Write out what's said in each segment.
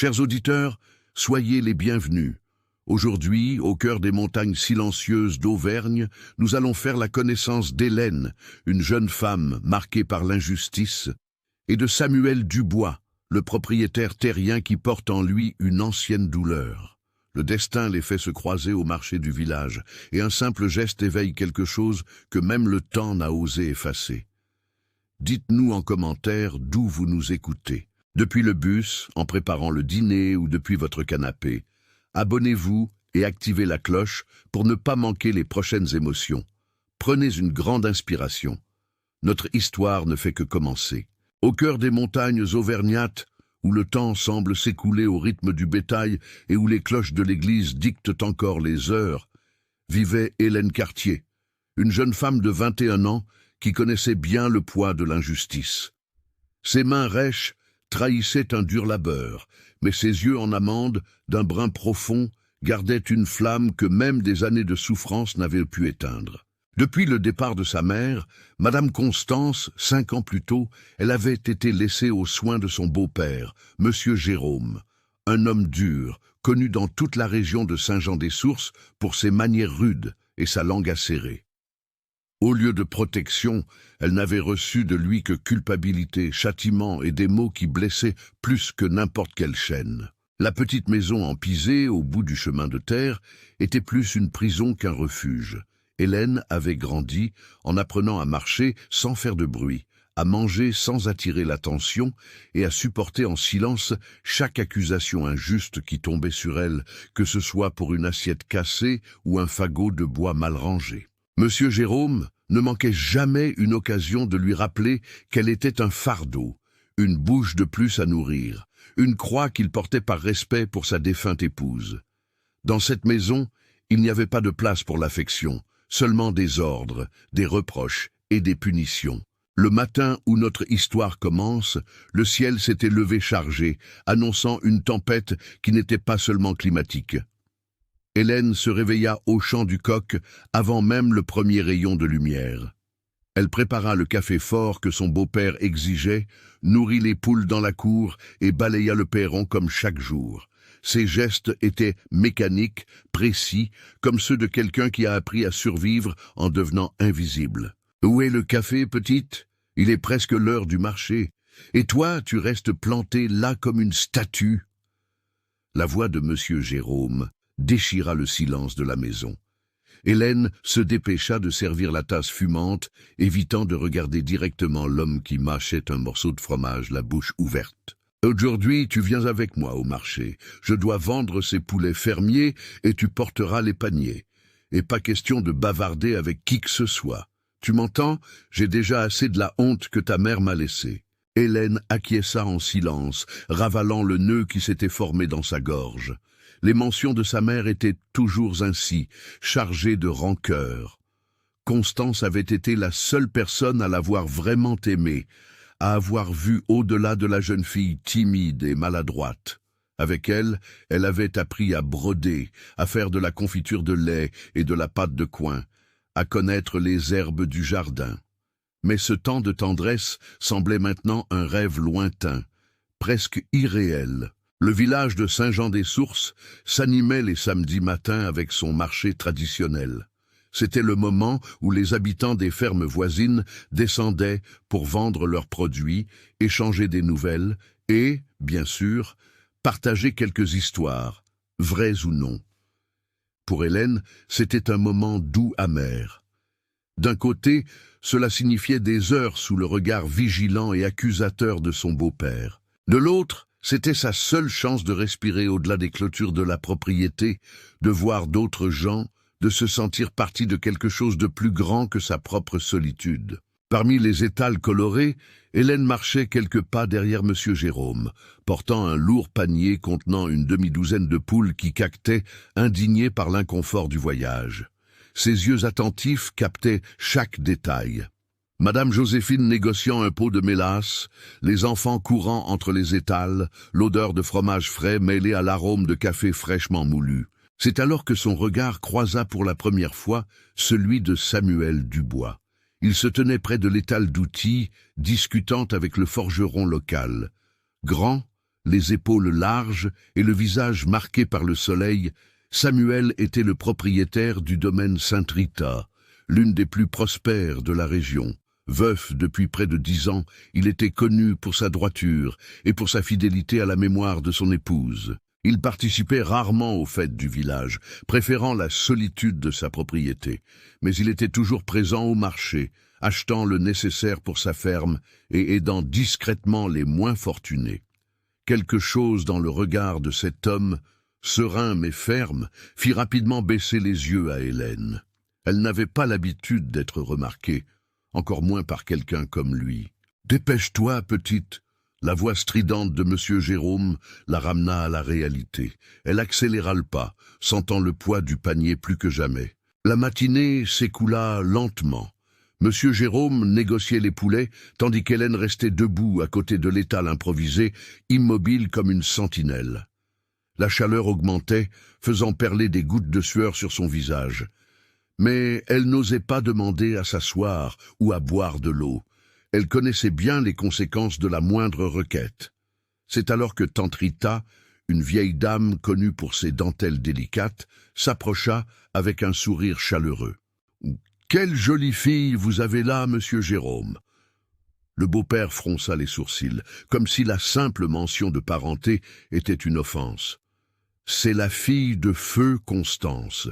Chers auditeurs, soyez les bienvenus. Aujourd'hui, au cœur des montagnes silencieuses d'Auvergne, nous allons faire la connaissance d'Hélène, une jeune femme marquée par l'injustice, et de Samuel Dubois, le propriétaire terrien qui porte en lui une ancienne douleur. Le destin les fait se croiser au marché du village, et un simple geste éveille quelque chose que même le temps n'a osé effacer. Dites-nous en commentaire d'où vous nous écoutez. Depuis le bus, en préparant le dîner ou depuis votre canapé. Abonnez-vous et activez la cloche pour ne pas manquer les prochaines émotions. Prenez une grande inspiration. Notre histoire ne fait que commencer. Au cœur des montagnes auvergnates, où le temps semble s'écouler au rythme du bétail et où les cloches de l'église dictent encore les heures, vivait Hélène Cartier, une jeune femme de 21 ans qui connaissait bien le poids de l'injustice. Ses mains rêches trahissaient un dur labeur, mais ses yeux en amande, d'un brun profond, gardaient une flamme que même des années de souffrance n'avaient pu éteindre. Depuis le départ de sa mère, Madame Constance, 5 ans plus tôt, elle avait été laissée aux soins de son beau-père, Monsieur Jérôme, un homme dur, connu dans toute la région de Saint-Jean-des-Sources pour ses manières rudes et sa langue acérée. Au lieu de protection, elle n'avait reçu de lui que culpabilité, châtiment et des mots qui blessaient plus que n'importe quelle chaîne. La petite maison en pisé, au bout du chemin de terre, était plus une prison qu'un refuge. Hélène avait grandi en apprenant à marcher sans faire de bruit, à manger sans attirer l'attention et à supporter en silence chaque accusation injuste qui tombait sur elle, que ce soit pour une assiette cassée ou un fagot de bois mal rangé. Monsieur Jérôme ne manquait jamais une occasion de lui rappeler qu'elle était un fardeau, une bouche de plus à nourrir, une croix qu'il portait par respect pour sa défunte épouse. Dans cette maison, il n'y avait pas de place pour l'affection, seulement des ordres, des reproches et des punitions. Le matin où notre histoire commence, le ciel s'était levé chargé, annonçant une tempête qui n'était pas seulement climatique. Hélène se réveilla au chant du coq avant même le premier rayon de lumière. Elle prépara le café fort que son beau-père exigeait, nourrit les poules dans la cour et balaya le perron comme chaque jour. Ses gestes étaient mécaniques, précis, comme ceux de quelqu'un qui a appris à survivre en devenant invisible. « Où est le café, petite ? Il est presque l'heure du marché. Et toi, tu restes plantée là comme une statue. » La voix de Monsieur Jérôme déchira le silence de la maison. Hélène se dépêcha de servir la tasse fumante, évitant de regarder directement l'homme qui mâchait un morceau de fromage, la bouche ouverte. « Aujourd'hui, tu viens avec moi au marché. Je dois vendre ces poulets fermiers et tu porteras les paniers. Et pas question de bavarder avec qui que ce soit. Tu m'entends? J'ai déjà assez de la honte que ta mère m'a laissée. » Hélène acquiesça en silence, ravalant le nœud qui s'était formé dans sa gorge. Les mentions de sa mère étaient toujours ainsi, chargées de rancœur. Constance avait été la seule personne à l'avoir vraiment aimée, à avoir vu au-delà de la jeune fille timide et maladroite. Avec elle, elle avait appris à broder, à faire de la confiture de lait et de la pâte de coin, à connaître les herbes du jardin. Mais ce temps de tendresse semblait maintenant un rêve lointain, presque irréel. Le village de Saint-Jean-des-Sources s'animait les samedis matins avec son marché traditionnel. C'était le moment où les habitants des fermes voisines descendaient pour vendre leurs produits, échanger des nouvelles et, bien sûr, partager quelques histoires, vraies ou non. Pour Hélène, c'était un moment doux amer. D'un côté, cela signifiait des heures sous le regard vigilant et accusateur de son beau-père. De l'autre, c'était sa seule chance de respirer au-delà des clôtures de la propriété, de voir d'autres gens, de se sentir partie de quelque chose de plus grand que sa propre solitude. Parmi les étals colorés, Hélène marchait quelques pas derrière Monsieur Jérôme, portant un lourd panier contenant une demi-douzaine de poules qui caquetaient, indignées par l'inconfort du voyage. Ses yeux attentifs captaient chaque détail. Madame Joséphine négociant un pot de mélasse, les enfants courant entre les étals, l'odeur de fromage frais mêlée à l'arôme de café fraîchement moulu. C'est alors que son regard croisa pour la première fois celui de Samuel Dubois. Il se tenait près de l'étal d'outils, discutant avec le forgeron local. Grand, Les épaules larges et le visage marqué par le soleil, Samuel était le propriétaire du domaine Saint-Rita, l'une des plus prospères de la région. Veuf depuis près de 10 ans, il était connu pour sa droiture et pour sa fidélité à la mémoire de son épouse. Il participait rarement aux fêtes du village, préférant la solitude de sa propriété, mais il était toujours présent au marché, achetant le nécessaire pour sa ferme et aidant discrètement les moins fortunés. Quelque chose dans le regard de cet homme, serein mais ferme, fit rapidement baisser les yeux à Hélène. Elle n'avait pas l'habitude d'être remarquée, encore moins par quelqu'un comme lui. « Dépêche-toi, petite !» La voix stridente de M. Jérôme la ramena à la réalité. Elle accéléra le pas, sentant le poids du panier plus que jamais. La matinée s'écoula lentement. M. Jérôme négociait les poulets, tandis qu'Hélène restait debout à côté de l'étal improvisé, immobile comme une sentinelle. La chaleur augmentait, faisant perler des gouttes de sueur sur son visage. Mais elle n'osait pas demander à s'asseoir ou à boire de l'eau. Elle connaissait bien les conséquences de la moindre requête. C'est alors que tante Rita, une vieille dame connue pour ses dentelles délicates, s'approcha avec un sourire chaleureux. « Quelle jolie fille vous avez là, monsieur Jérôme !» Le beau-père fronça les sourcils, comme si la simple mention de parenté était une offense. « C'est la fille de feu Constance.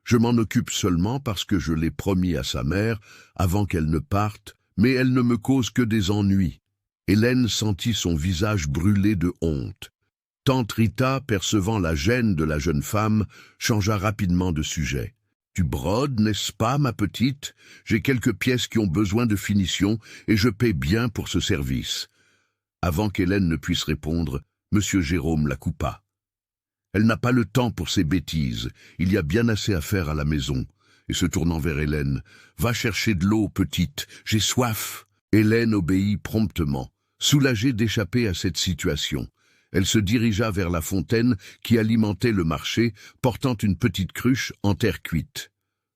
Je m'en occupe seulement parce que je l'ai promis à sa mère avant qu'elle ne parte, mais elle ne me cause que des ennuis. » Hélène sentit son visage brûler de honte. Tante Rita, percevant la gêne de la jeune femme, changea rapidement de sujet. « Tu brodes, n'est-ce pas, ma petite? J'ai quelques pièces qui ont besoin de finition et je paie bien pour ce service. » Avant qu'Hélène ne puisse répondre, M. Jérôme la coupa. « Elle n'a pas le temps pour ces bêtises, il y a bien assez à faire à la maison. » Et se tournant vers Hélène, « Va chercher de l'eau, petite, j'ai soif. » Hélène obéit promptement, soulagée d'échapper à cette situation. Elle se dirigea vers la fontaine qui alimentait le marché, portant une petite cruche en terre cuite.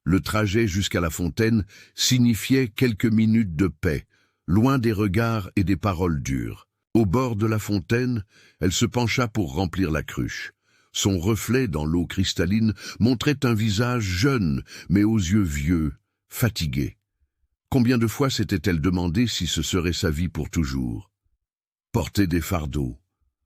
Le trajet jusqu'à la fontaine signifiait quelques minutes de paix, loin des regards et des paroles dures. Au bord de la fontaine, elle se pencha pour remplir la cruche. Son reflet dans l'eau cristalline montrait un visage jeune, mais aux yeux vieux, fatigué. Combien de fois s'était-elle demandé si ce serait sa vie pour toujours? Porter des fardeaux,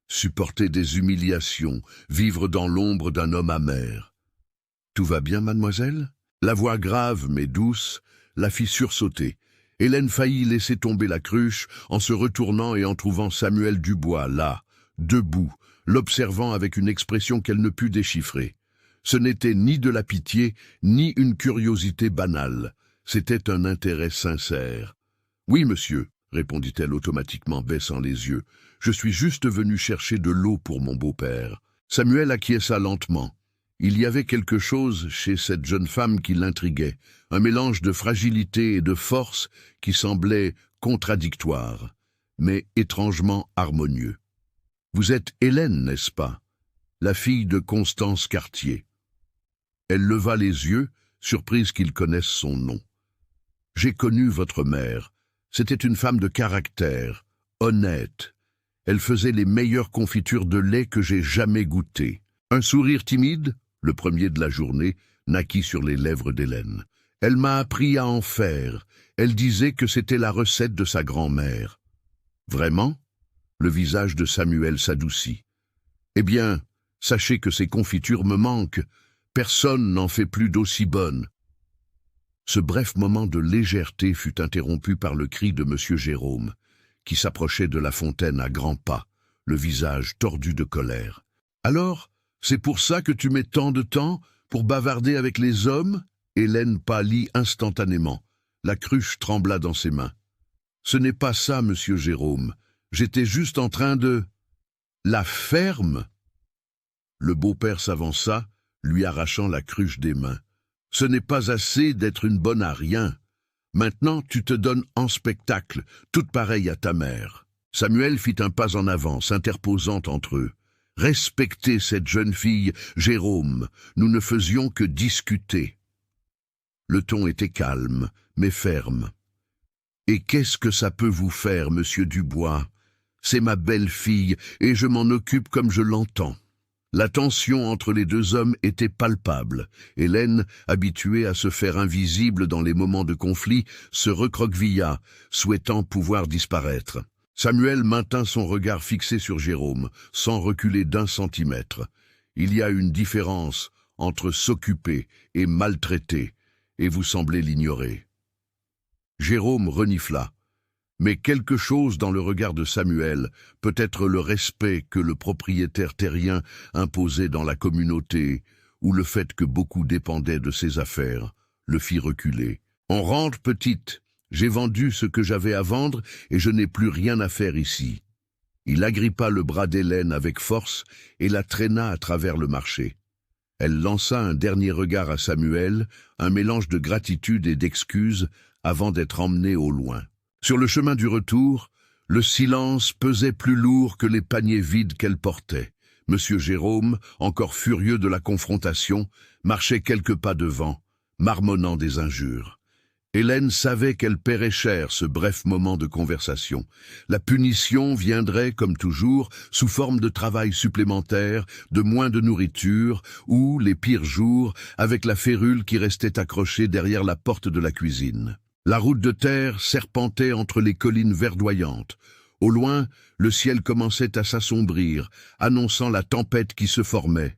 supporter des humiliations, vivre dans l'ombre d'un homme amer. « Tout va bien, mademoiselle ?» La voix grave mais douce la fit sursauter. Hélène faillit laisser tomber la cruche en se retournant et en trouvant Samuel Dubois là, debout, l'observant avec une expression qu'elle ne put déchiffrer. Ce n'était ni de la pitié, ni une curiosité banale. C'était un intérêt sincère. « Oui, monsieur, » répondit-elle automatiquement, baissant les yeux. « Je suis juste venue chercher de l'eau pour mon beau-père. » Samuel acquiesça lentement. Il y avait quelque chose chez cette jeune femme qui l'intriguait, un mélange de fragilité et de force qui semblait contradictoire, mais étrangement harmonieux. « Vous êtes Hélène, n'est-ce pas? La fille de Constance Cartier. » Elle leva les yeux, surprise qu'il connaisse son nom. « J'ai connu votre mère. C'était une femme de caractère, honnête. Elle faisait les meilleures confitures de lait que j'ai jamais goûtées. » Un sourire timide, le premier de la journée, naquit sur les lèvres d'Hélène. « Elle m'a appris à en faire. Elle disait que c'était la recette de sa grand-mère. »« Vraiment ?» Le visage de Samuel s'adoucit. « Eh bien, sachez que ces confitures me manquent. Personne n'en fait plus d'aussi bonnes. » Ce bref moment de légèreté fut interrompu par le cri de M. Jérôme, qui s'approchait de la fontaine à grands pas, le visage tordu de colère. « Alors, c'est pour ça que tu mets tant de temps, pour bavarder avec les hommes ?» Hélène pâlit instantanément. La cruche trembla dans ses mains. « Ce n'est pas ça, monsieur Jérôme. J'étais juste en train de... » « La ferme ?» Le beau-père s'avança, lui arrachant la cruche des mains. « Ce n'est pas assez d'être une bonne à rien. Maintenant, tu te donnes en spectacle, toute pareille à ta mère. » Samuel fit un pas en avant, s'interposant entre eux. « Respectez cette jeune fille, Jérôme. Nous ne faisions que discuter. » Le ton était calme, mais ferme. « Et qu'est-ce que ça peut vous faire, monsieur Dubois ? C'est ma belle-fille, et je m'en occupe comme je l'entends. » La tension entre les deux hommes était palpable. Hélène, habituée à se faire invisible dans les moments de conflit, se recroquevilla, souhaitant pouvoir disparaître. Samuel maintint son regard fixé sur Jérôme, sans reculer d'1 centimètre. Il y a une différence entre s'occuper et maltraiter, et vous semblez l'ignorer. Jérôme renifla. Mais quelque chose dans le regard de Samuel, peut-être le respect que le propriétaire terrien imposait dans la communauté, ou le fait que beaucoup dépendaient de ses affaires, le fit reculer. « On rentre, petite. J'ai vendu ce que j'avais à vendre et je n'ai plus rien à faire ici. » Il agrippa le bras d'Hélène avec force et la traîna à travers le marché. Elle lança un dernier regard à Samuel, un mélange de gratitude et d'excuses, avant d'être emmenée au loin. Sur le chemin du retour, le silence pesait plus lourd que les paniers vides qu'elle portait. Monsieur Jérôme, encore furieux de la confrontation, marchait quelques pas devant, marmonnant des injures. Hélène savait qu'elle paierait cher ce bref moment de conversation. La punition viendrait, comme toujours, sous forme de travail supplémentaire, de moins de nourriture, ou, les pires jours, avec la férule qui restait accrochée derrière la porte de la cuisine. La route de terre serpentait entre les collines verdoyantes. Au loin, le ciel commençait à s'assombrir, annonçant la tempête qui se formait.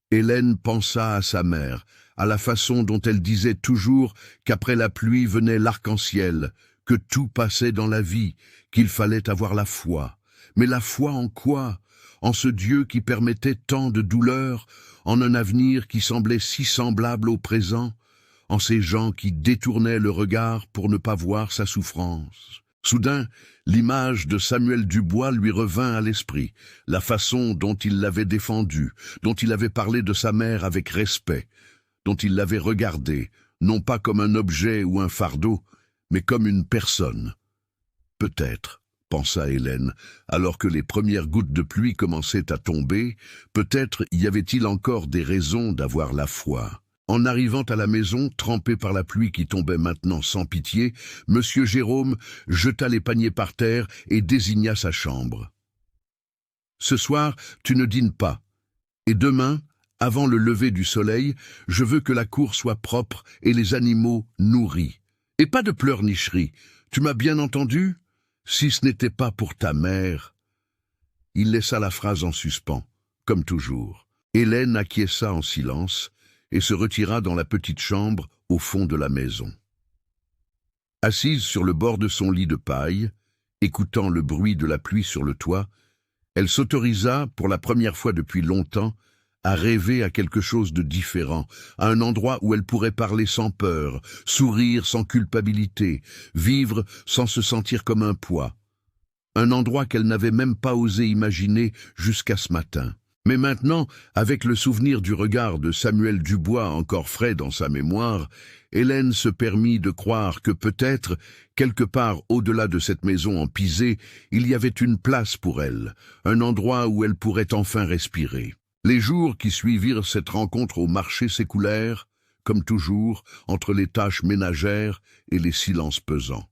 Hélène pensa à sa mère, à la façon dont elle disait toujours qu'après la pluie venait l'arc-en-ciel, que tout passait dans la vie, qu'il fallait avoir la foi. Mais la foi en quoi? En ce Dieu qui permettait tant de douleurs, en un avenir qui semblait si semblable au présent, en ces gens qui détournaient le regard pour ne pas voir sa souffrance. Soudain, l'image de Samuel Dubois lui revint à l'esprit, la façon dont il l'avait défendu, dont il avait parlé de sa mère avec respect, dont il l'avait regardée, non pas comme un objet ou un fardeau, mais comme une personne. Peut-être, pensa Hélène, alors que les premières gouttes de pluie commençaient à tomber, peut-être y avait-il encore des raisons d'avoir la foi. En arrivant à la maison, trempé par la pluie qui tombait maintenant sans pitié, Monsieur Jérôme jeta les paniers par terre et désigna sa chambre. « Ce soir, tu ne dînes pas, et demain, avant le lever du soleil, je veux que la cour soit propre et les animaux nourris. Et pas de pleurnicherie, tu m'as bien entendu? Si ce n'était pas pour ta mère... » Il laissa la phrase en suspens, comme toujours. Hélène acquiesça en silence, et se retira dans la petite chambre au fond de la maison. Assise sur le bord de son lit de paille, écoutant le bruit de la pluie sur le toit, elle s'autorisa, pour la première fois depuis longtemps, à rêver à quelque chose de différent, à un endroit où elle pourrait parler sans peur, sourire sans culpabilité, vivre sans se sentir comme un poids. Un endroit qu'elle n'avait même pas osé imaginer jusqu'à ce matin. Mais maintenant, avec le souvenir du regard de Samuel Dubois encore frais dans sa mémoire, Hélène se permit de croire que peut-être, quelque part au-delà de cette maison en pisé, il y avait une place pour elle, un endroit où elle pourrait enfin respirer. Les jours qui suivirent cette rencontre au marché s'écoulèrent, comme toujours, entre les tâches ménagères et les silences pesants.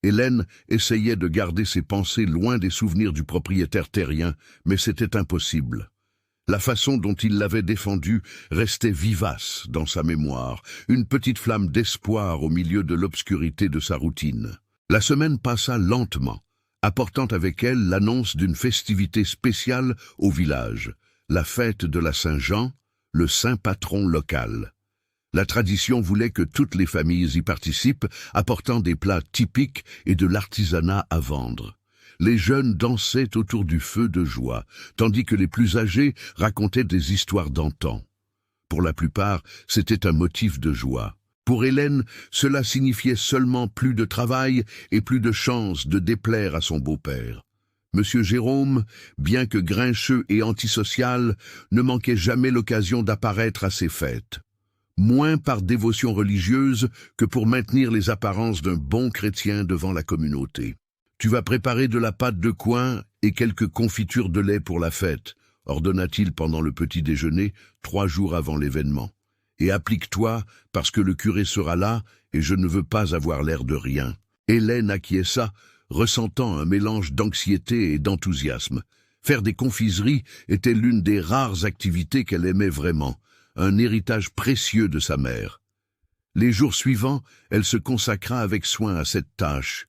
Hélène essayait de garder ses pensées loin des souvenirs du propriétaire terrien, mais c'était impossible. La façon dont il l'avait défendue restait vivace dans sa mémoire, une petite flamme d'espoir au milieu de l'obscurité de sa routine. La semaine passa lentement, apportant avec elle l'annonce d'une festivité spéciale au village, la fête de la Saint-Jean, le saint patron local. La tradition voulait que toutes les familles y participent, apportant des plats typiques et de l'artisanat à vendre. Les jeunes dansaient autour du feu de joie, tandis que les plus âgés racontaient des histoires d'antan. Pour la plupart, c'était un motif de joie. Pour Hélène, cela signifiait seulement plus de travail et plus de chance de déplaire à son beau-père. Monsieur Jérôme, bien que grincheux et antisocial, ne manquait jamais l'occasion d'apparaître à ces fêtes. Moins par dévotion religieuse que pour maintenir les apparences d'un bon chrétien devant la communauté. « Tu vas préparer de la pâte de coin et quelques confitures de lait pour la fête, » ordonna-t-il pendant le petit déjeuner, 3 jours avant l'événement. « Et applique-toi, parce que le curé sera là, et je ne veux pas avoir l'air de rien. » Hélène acquiesça, ressentant un mélange d'anxiété et d'enthousiasme. Faire des confiseries était l'une des rares activités qu'elle aimait vraiment, un héritage précieux de sa mère. Les jours suivants, elle se consacra avec soin à cette tâche.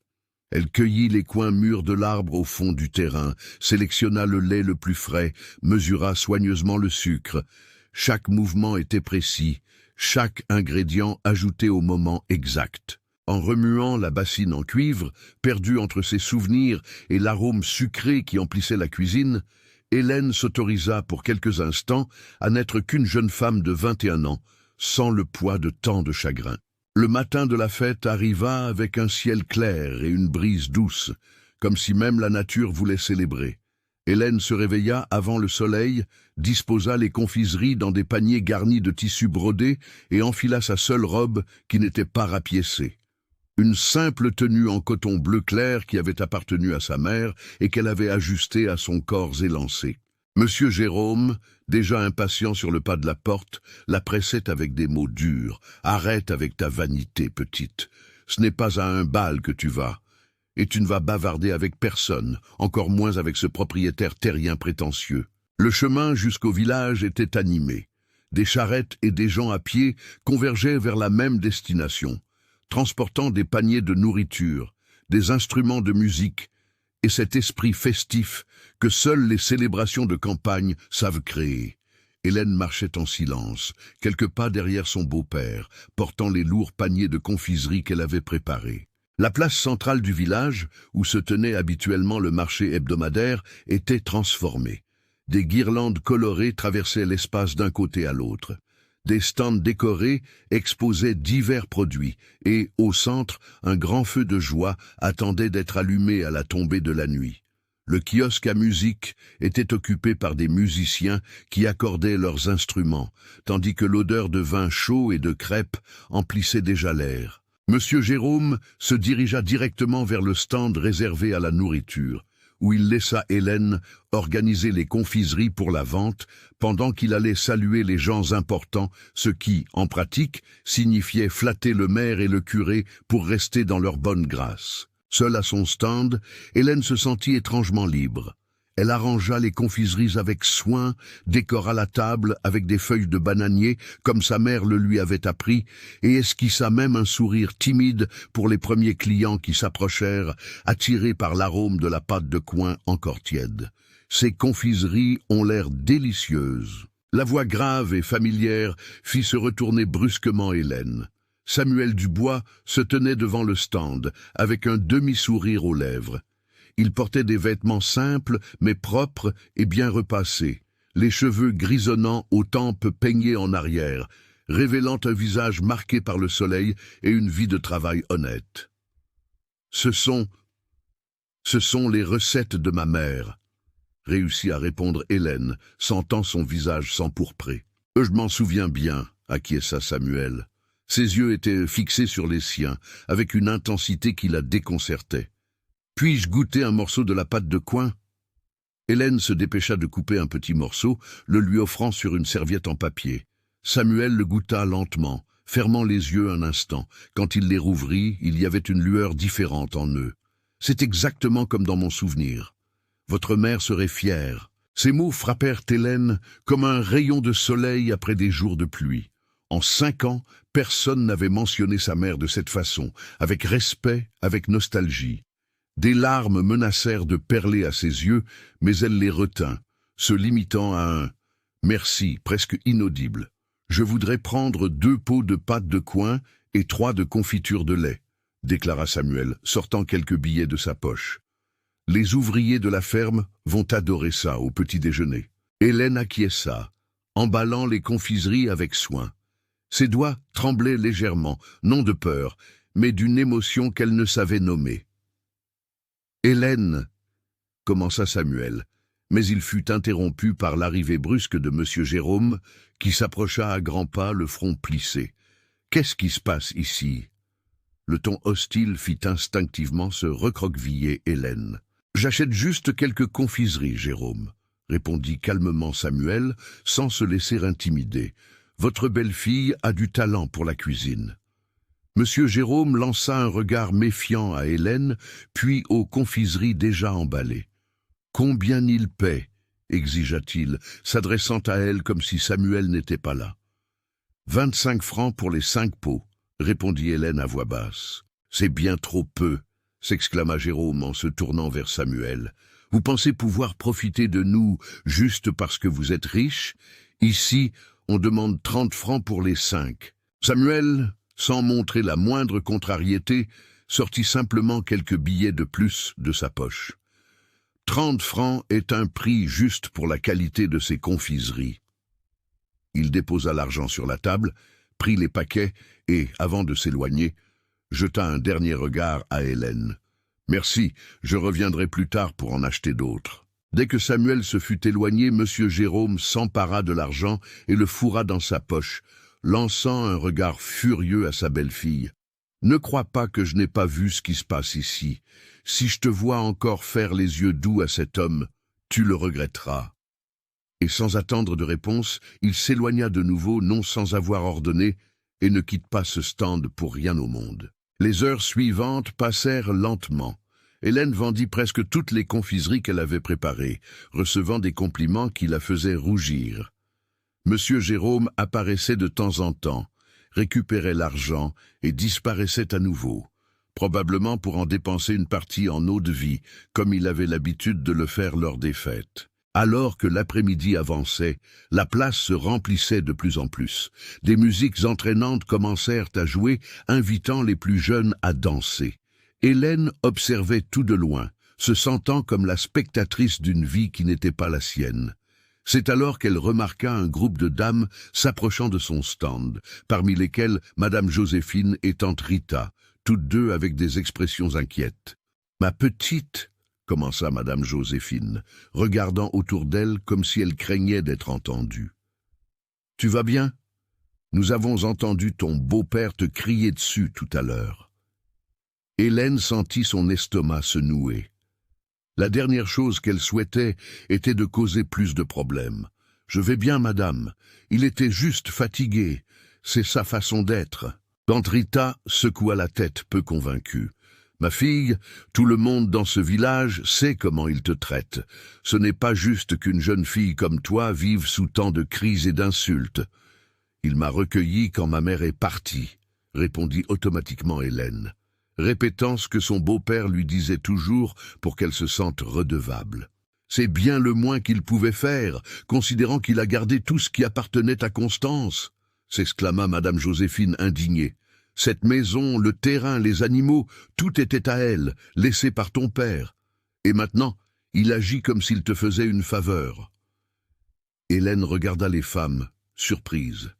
Elle cueillit les coins mûrs de l'arbre au fond du terrain, sélectionna le lait le plus frais, mesura soigneusement le sucre. Chaque mouvement était précis, chaque ingrédient ajouté au moment exact. En remuant la bassine en cuivre, perdue entre ses souvenirs et l'arôme sucré qui emplissait la cuisine, Hélène s'autorisa pour quelques instants à n'être qu'une jeune femme de 21 ans, sans le poids de tant de chagrin. Le matin de la fête arriva avec un ciel clair et une brise douce, comme si même la nature voulait célébrer. Hélène se réveilla avant le soleil, disposa les confiseries dans des paniers garnis de tissus brodés et enfila sa seule robe qui n'était pas rapiécée. Une simple tenue en coton bleu clair qui avait appartenu à sa mère et qu'elle avait ajustée à son corps élancé. Monsieur Jérôme, déjà impatient sur le pas de la porte, la pressait avec des mots durs. « Arrête avec ta vanité, petite. Ce n'est pas à un bal que tu vas. Et tu ne vas bavarder avec personne, encore moins avec ce propriétaire terrien prétentieux. » Le chemin jusqu'au village était animé. Des charrettes et des gens à pied convergeaient vers la même destination, transportant des paniers de nourriture, des instruments de musique, et cet esprit festif que seules les célébrations de campagne savent créer. Hélène marchait en silence, quelques pas derrière son beau-père, portant les lourds paniers de confiserie qu'elle avait préparés. La place centrale du village, où se tenait habituellement le marché hebdomadaire, était transformée. Des guirlandes colorées traversaient l'espace d'un côté à l'autre. Des stands décorés exposaient divers produits et, au centre, un grand feu de joie attendait d'être allumé à la tombée de la nuit. Le kiosque à musique était occupé par des musiciens qui accordaient leurs instruments, tandis que l'odeur de vin chaud et de crêpes emplissait déjà l'air. Monsieur Jérôme se dirigea directement vers le stand réservé à la nourriture, où il laissa Hélène organiser les confiseries pour la vente, pendant qu'il allait saluer les gens importants, ce qui, en pratique, signifiait flatter le maire et le curé pour rester dans leur bonne grâce. Seule à son stand, Hélène se sentit étrangement libre. Elle arrangea les confiseries avec soin, décora la table avec des feuilles de bananier, comme sa mère le lui avait appris, et esquissa même un sourire timide pour les premiers clients qui s'approchèrent, attirés par l'arôme de la pâte de coin encore tiède. Ces confiseries ont l'air délicieuses. La voix grave et familière fit se retourner brusquement Hélène. Samuel Dubois se tenait devant le stand, avec un demi-sourire aux lèvres. Il portait des vêtements simples, mais propres et bien repassés, les cheveux grisonnants aux tempes peignées en arrière, révélant un visage marqué par le soleil et une vie de travail honnête. Ce sont les recettes de ma mère, réussit à répondre Hélène, sentant son visage s'empourprer. Je m'en souviens bien, acquiesça Samuel. Ses yeux étaient fixés sur les siens, avec une intensité qui la déconcertait. Puis-je goûter un morceau de la pâte de coin? Hélène se dépêcha de couper un petit morceau, le lui offrant sur une serviette en papier. Samuel le goûta lentement, fermant les yeux un instant. Quand il les rouvrit, il y avait une lueur différente en eux. C'est exactement comme dans mon souvenir. Votre mère serait fière. Ces mots frappèrent Hélène comme un rayon de soleil après des jours de pluie. En 5 ans, personne n'avait mentionné sa mère de cette façon, avec respect, avec nostalgie. Des larmes menacèrent de perler à ses yeux, mais elle les retint, se limitant à un « merci » presque inaudible. « Je voudrais prendre 2 pots de pâte de coin et 3 de confiture de lait », déclara Samuel, sortant quelques billets de sa poche. « Les ouvriers de la ferme vont adorer ça au petit déjeuner. » Hélène acquiesça, emballant les confiseries avec soin. Ses doigts tremblaient légèrement, non de peur, mais d'une émotion qu'elle ne savait nommer. « Hélène !» commença Samuel, mais il fut interrompu par l'arrivée brusque de Monsieur Jérôme, qui s'approcha à grands pas, le front plissé. « Qu'est-ce qui se passe ici ?» Le ton hostile fit instinctivement se recroqueviller Hélène. « J'achète juste quelques confiseries, Jérôme, » répondit calmement Samuel, sans se laisser intimider. « Votre belle-fille a du talent pour la cuisine. » « Monsieur Jérôme lança un regard méfiant à Hélène, puis aux confiseries déjà emballées. « Combien il paie ?» exigea-t-il, s'adressant à elle comme si Samuel n'était pas là. « 25 francs pour les 5 pots, » répondit Hélène à voix basse. « C'est bien trop peu, » s'exclama Jérôme en se tournant vers Samuel. « Vous pensez pouvoir profiter de nous juste parce que vous êtes riche? Ici, on demande 30 francs pour les 5. » Samuel, sans montrer la moindre contrariété, sortit simplement quelques billets de plus de sa poche. 30 francs est un prix juste pour la qualité de ces confiseries. Il déposa l'argent sur la table, prit les paquets et, avant de s'éloigner, jeta un dernier regard à Hélène. « Merci, je reviendrai plus tard pour en acheter d'autres. » Dès que Samuel se fut éloigné, M. Jérôme s'empara de l'argent et le fourra dans sa poche, lançant un regard furieux à sa belle-fille. « Ne crois pas que je n'ai pas vu ce qui se passe ici. Si je te vois encore faire les yeux doux à cet homme, tu le regretteras. » Et sans attendre de réponse, il s'éloigna de nouveau, non sans avoir ordonné, et ne quitte pas ce stand pour rien au monde. Les heures suivantes passèrent lentement. Hélène vendit presque toutes les confiseries qu'elle avait préparées, recevant des compliments qui la faisaient rougir. Monsieur Jérôme apparaissait de temps en temps, récupérait l'argent et disparaissait à nouveau, probablement pour en dépenser une partie en eau-de-vie, comme il avait l'habitude de le faire lors des fêtes. Alors que l'après-midi avançait, la place se remplissait de plus en plus. Des musiques entraînantes commencèrent à jouer, invitant les plus jeunes à danser. Hélène observait tout de loin, se sentant comme la spectatrice d'une vie qui n'était pas la sienne. C'est alors qu'elle remarqua un groupe de dames s'approchant de son stand, parmi lesquelles Madame Joséphine et Tante Rita, toutes deux avec des expressions inquiètes. « Ma petite !» commença Madame Joséphine, regardant autour d'elle comme si elle craignait d'être entendue. « Tu vas bien? Nous avons entendu ton beau-père te crier dessus tout à l'heure. » Hélène sentit son estomac se nouer. La dernière chose qu'elle souhaitait était de causer plus de problèmes. « Je vais bien, madame. Il était juste fatigué. C'est sa façon d'être. » Tante Rita secoua la tête peu convaincue. « Ma fille, tout le monde dans ce village sait comment il te traite. Ce n'est pas juste qu'une jeune fille comme toi vive sous tant de cris et d'insultes. »« Il m'a recueilli quand ma mère est partie, » répondit automatiquement Hélène, répétant ce que son beau-père lui disait toujours pour qu'elle se sente redevable. « C'est bien le moins qu'il pouvait faire, considérant qu'il a gardé tout ce qui appartenait à Constance, » s'exclama Madame Joséphine indignée. « Cette maison, le terrain, les animaux, tout était à elle, laissé par ton père. Et maintenant, il agit comme s'il te faisait une faveur. » Hélène regarda les femmes, surprise.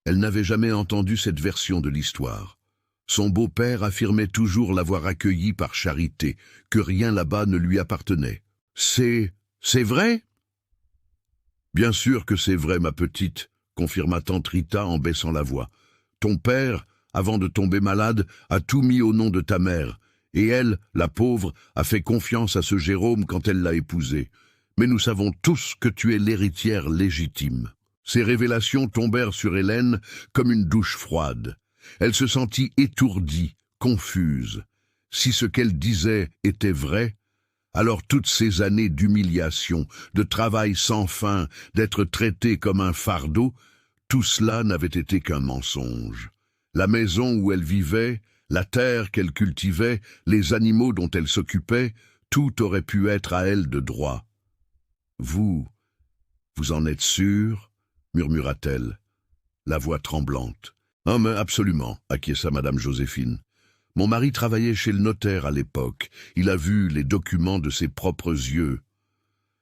Elle n'avait jamais entendu cette version de l'histoire. Son beau-père affirmait toujours l'avoir accueilli par charité, que rien là-bas ne lui appartenait. « C'est vrai ?» « Bien sûr que c'est vrai, ma petite, » confirma Tante Rita en baissant la voix. « Ton père, avant de tomber malade, a tout mis au nom de ta mère, et elle, la pauvre, a fait confiance à ce Jérôme quand elle l'a épousé. Mais nous savons tous que tu es l'héritière légitime. » Ces révélations tombèrent sur Hélène comme une douche froide. Elle se sentit étourdie, confuse. Si ce qu'elle disait était vrai, alors toutes ces années d'humiliation, de travail sans fin, d'être traitée comme un fardeau, tout cela n'avait été qu'un mensonge. La maison où elle vivait, la terre qu'elle cultivait, les animaux dont elle s'occupait, tout aurait pu être à elle de droit. « Vous en êtes sûre ?» murmura-t-elle, la voix tremblante. « Ah, mais absolument, » acquiesça Madame Joséphine. « Mon mari travaillait chez le notaire à l'époque. Il a vu les documents de ses propres yeux. »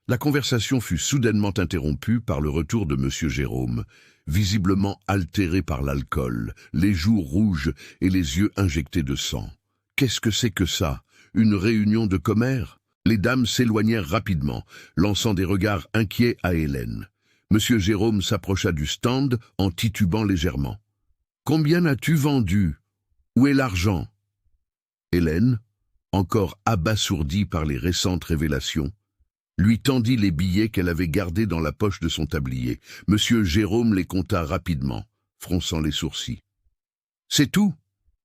La conversation fut soudainement interrompue par le retour de M. Jérôme, visiblement altéré par l'alcool, les joues rouges et les yeux injectés de sang. « Qu'est-ce que c'est que ça? Une réunion de commères ?» Les dames s'éloignèrent rapidement, lançant des regards inquiets à Hélène. M. Jérôme s'approcha du stand en titubant légèrement. « Combien as-tu vendu? Où est l'argent ?» Hélène, encore abasourdie par les récentes révélations, lui tendit les billets qu'elle avait gardés dans la poche de son tablier. M. Jérôme les compta rapidement, fronçant les sourcils. « C'est tout ?»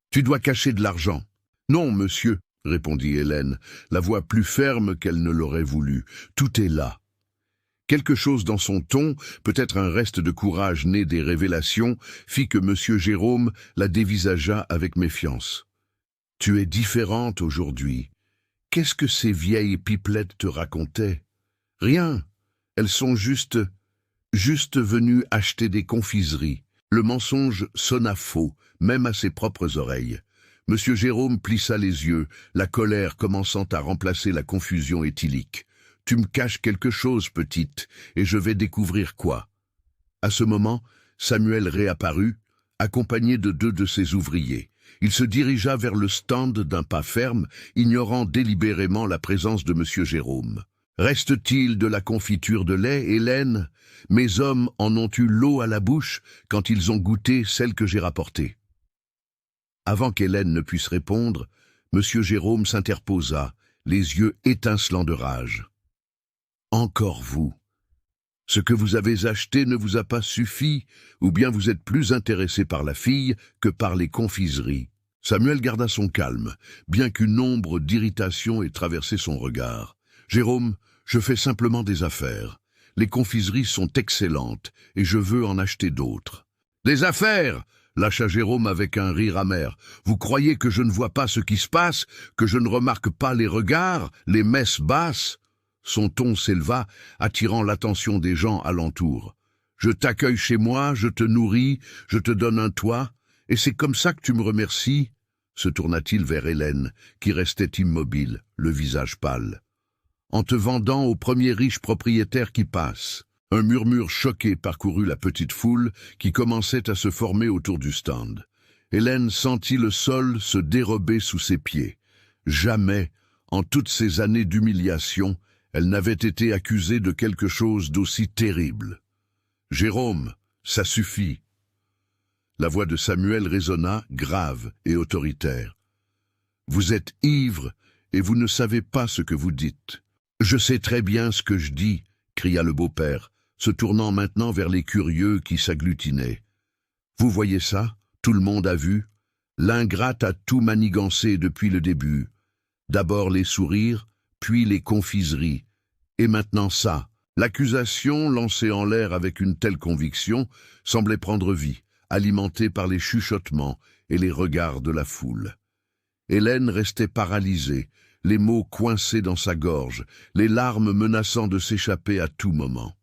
Tu dois cacher de l'argent. Non, monsieur, répondit Hélène, la voix plus ferme qu'elle ne l'aurait voulu. Tout est là. Quelque chose dans son ton, peut-être un reste de courage né des révélations, fit que monsieur Jérôme la dévisagea avec méfiance. Tu es différente aujourd'hui. Qu'est-ce que ces vieilles pipelettes te racontaient? Rien. Elles sont juste venues acheter des confiseries. Le mensonge sonna faux, même à ses propres oreilles. Monsieur Jérôme plissa les yeux, la colère commençant à remplacer la confusion éthylique. Tu me caches quelque chose, petite, et je vais découvrir quoi. À ce moment, Samuel réapparut, accompagné de 2 de ses ouvriers. Il se dirigea vers le stand d'un pas ferme, ignorant délibérément la présence de monsieur Jérôme. Reste-t-il de la confiture de lait, Hélène? Mes hommes en ont eu l'eau à la bouche quand ils ont goûté celle que j'ai rapportée. Avant qu'Hélène ne puisse répondre, monsieur Jérôme s'interposa, les yeux étincelants de rage. Encore vous. Ce que vous avez acheté ne vous a pas suffi, ou bien vous êtes plus intéressé par la fille que par les confiseries. Samuel garda son calme, bien qu'une ombre d'irritation ait traversé son regard. Jérôme, je fais simplement des affaires. Les confiseries sont excellentes, et je veux en acheter d'autres. Des affaires! Lâcha Jérôme avec un rire amer. Vous croyez que je ne vois pas ce qui se passe, que je ne remarque pas les regards, les messes basses? Son ton s'éleva, attirant l'attention des gens alentour. Je t'accueille chez moi, je te nourris, je te donne un toit, et c'est comme ça que tu me remercies? Se tourna-t-il vers Hélène, qui restait immobile, le visage pâle. En te vendant au premier riche propriétaire qui passe. Un murmure choqué parcourut la petite foule qui commençait à se former autour du stand. Hélène sentit le sol se dérober sous ses pieds. Jamais, en toutes ces années d'humiliation, elle n'avait été accusée de quelque chose d'aussi terrible. « Jérôme, ça suffit. » La voix de Samuel résonna, grave et autoritaire. « Vous êtes ivre et vous ne savez pas ce que vous dites. »« Je sais très bien ce que je dis, » cria le beau-père, se tournant maintenant vers les curieux qui s'agglutinaient. « Vous voyez ça? Tout le monde a vu. L'ingrate a tout manigancé depuis le début. D'abord les sourires, puis les confiseries. Et maintenant ça. » L'accusation, lancée en l'air avec une telle conviction, semblait prendre vie, alimentée par les chuchotements et les regards de la foule. Hélène restait paralysée, les mots coincés dans sa gorge, les larmes menaçant de s'échapper à tout moment.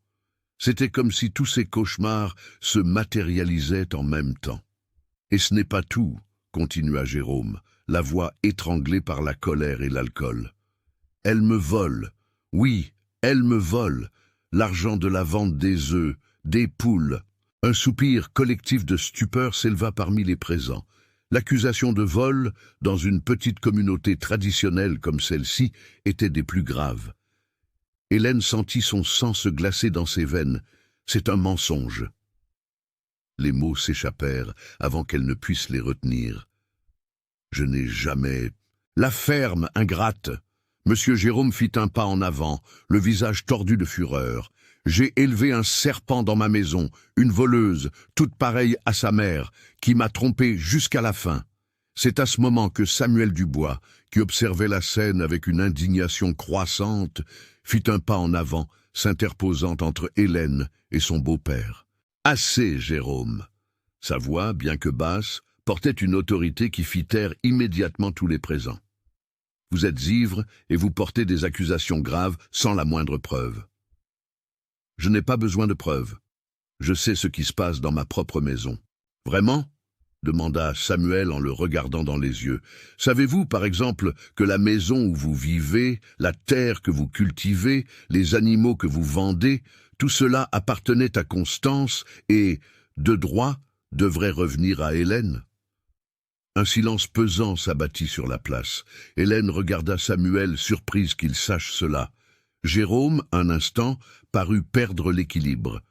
C'était comme si tous ces cauchemars se matérialisaient en même temps. « Et ce n'est pas tout, » continua Jérôme, la voix étranglée par la colère et l'alcool. « Elle me vole, oui, elle me vole, l'argent de la vente des œufs, des poules. » Un soupir collectif de stupeur s'éleva parmi les présents. L'accusation de vol, dans une petite communauté traditionnelle comme celle-ci, était des plus graves. Hélène sentit son sang se glacer dans ses veines. C'est un mensonge. Les mots s'échappèrent avant qu'elle ne puisse les retenir. Je n'ai jamais... La ferme, ingrate! Monsieur Jérôme fit un pas en avant, le visage tordu de fureur. J'ai élevé un serpent dans ma maison, une voleuse, toute pareille à sa mère, qui m'a trompé jusqu'à la fin. C'est à ce moment que Samuel Dubois, qui observait la scène avec une indignation croissante, fit un pas en avant, s'interposant entre Hélène et son beau-père. « Assez, Jérôme !» Sa voix, bien que basse, portait une autorité qui fit taire immédiatement tous les présents. « Vous êtes ivre et vous portez des accusations graves sans la moindre preuve. » « Je n'ai pas besoin de preuves. Je sais ce qui se passe dans ma propre maison. »« Vraiment ?» demanda Samuel en le regardant dans les yeux. « Savez-vous, par exemple, que la maison où vous vivez, la terre que vous cultivez, les animaux que vous vendez, tout cela appartenait à Constance et, de droit, devrait revenir à Hélène ?» Un silence pesant s'abattit sur la place. Hélène regarda Samuel, surprise qu'il sache cela. Jérôme, un instant, parut perdre l'équilibre.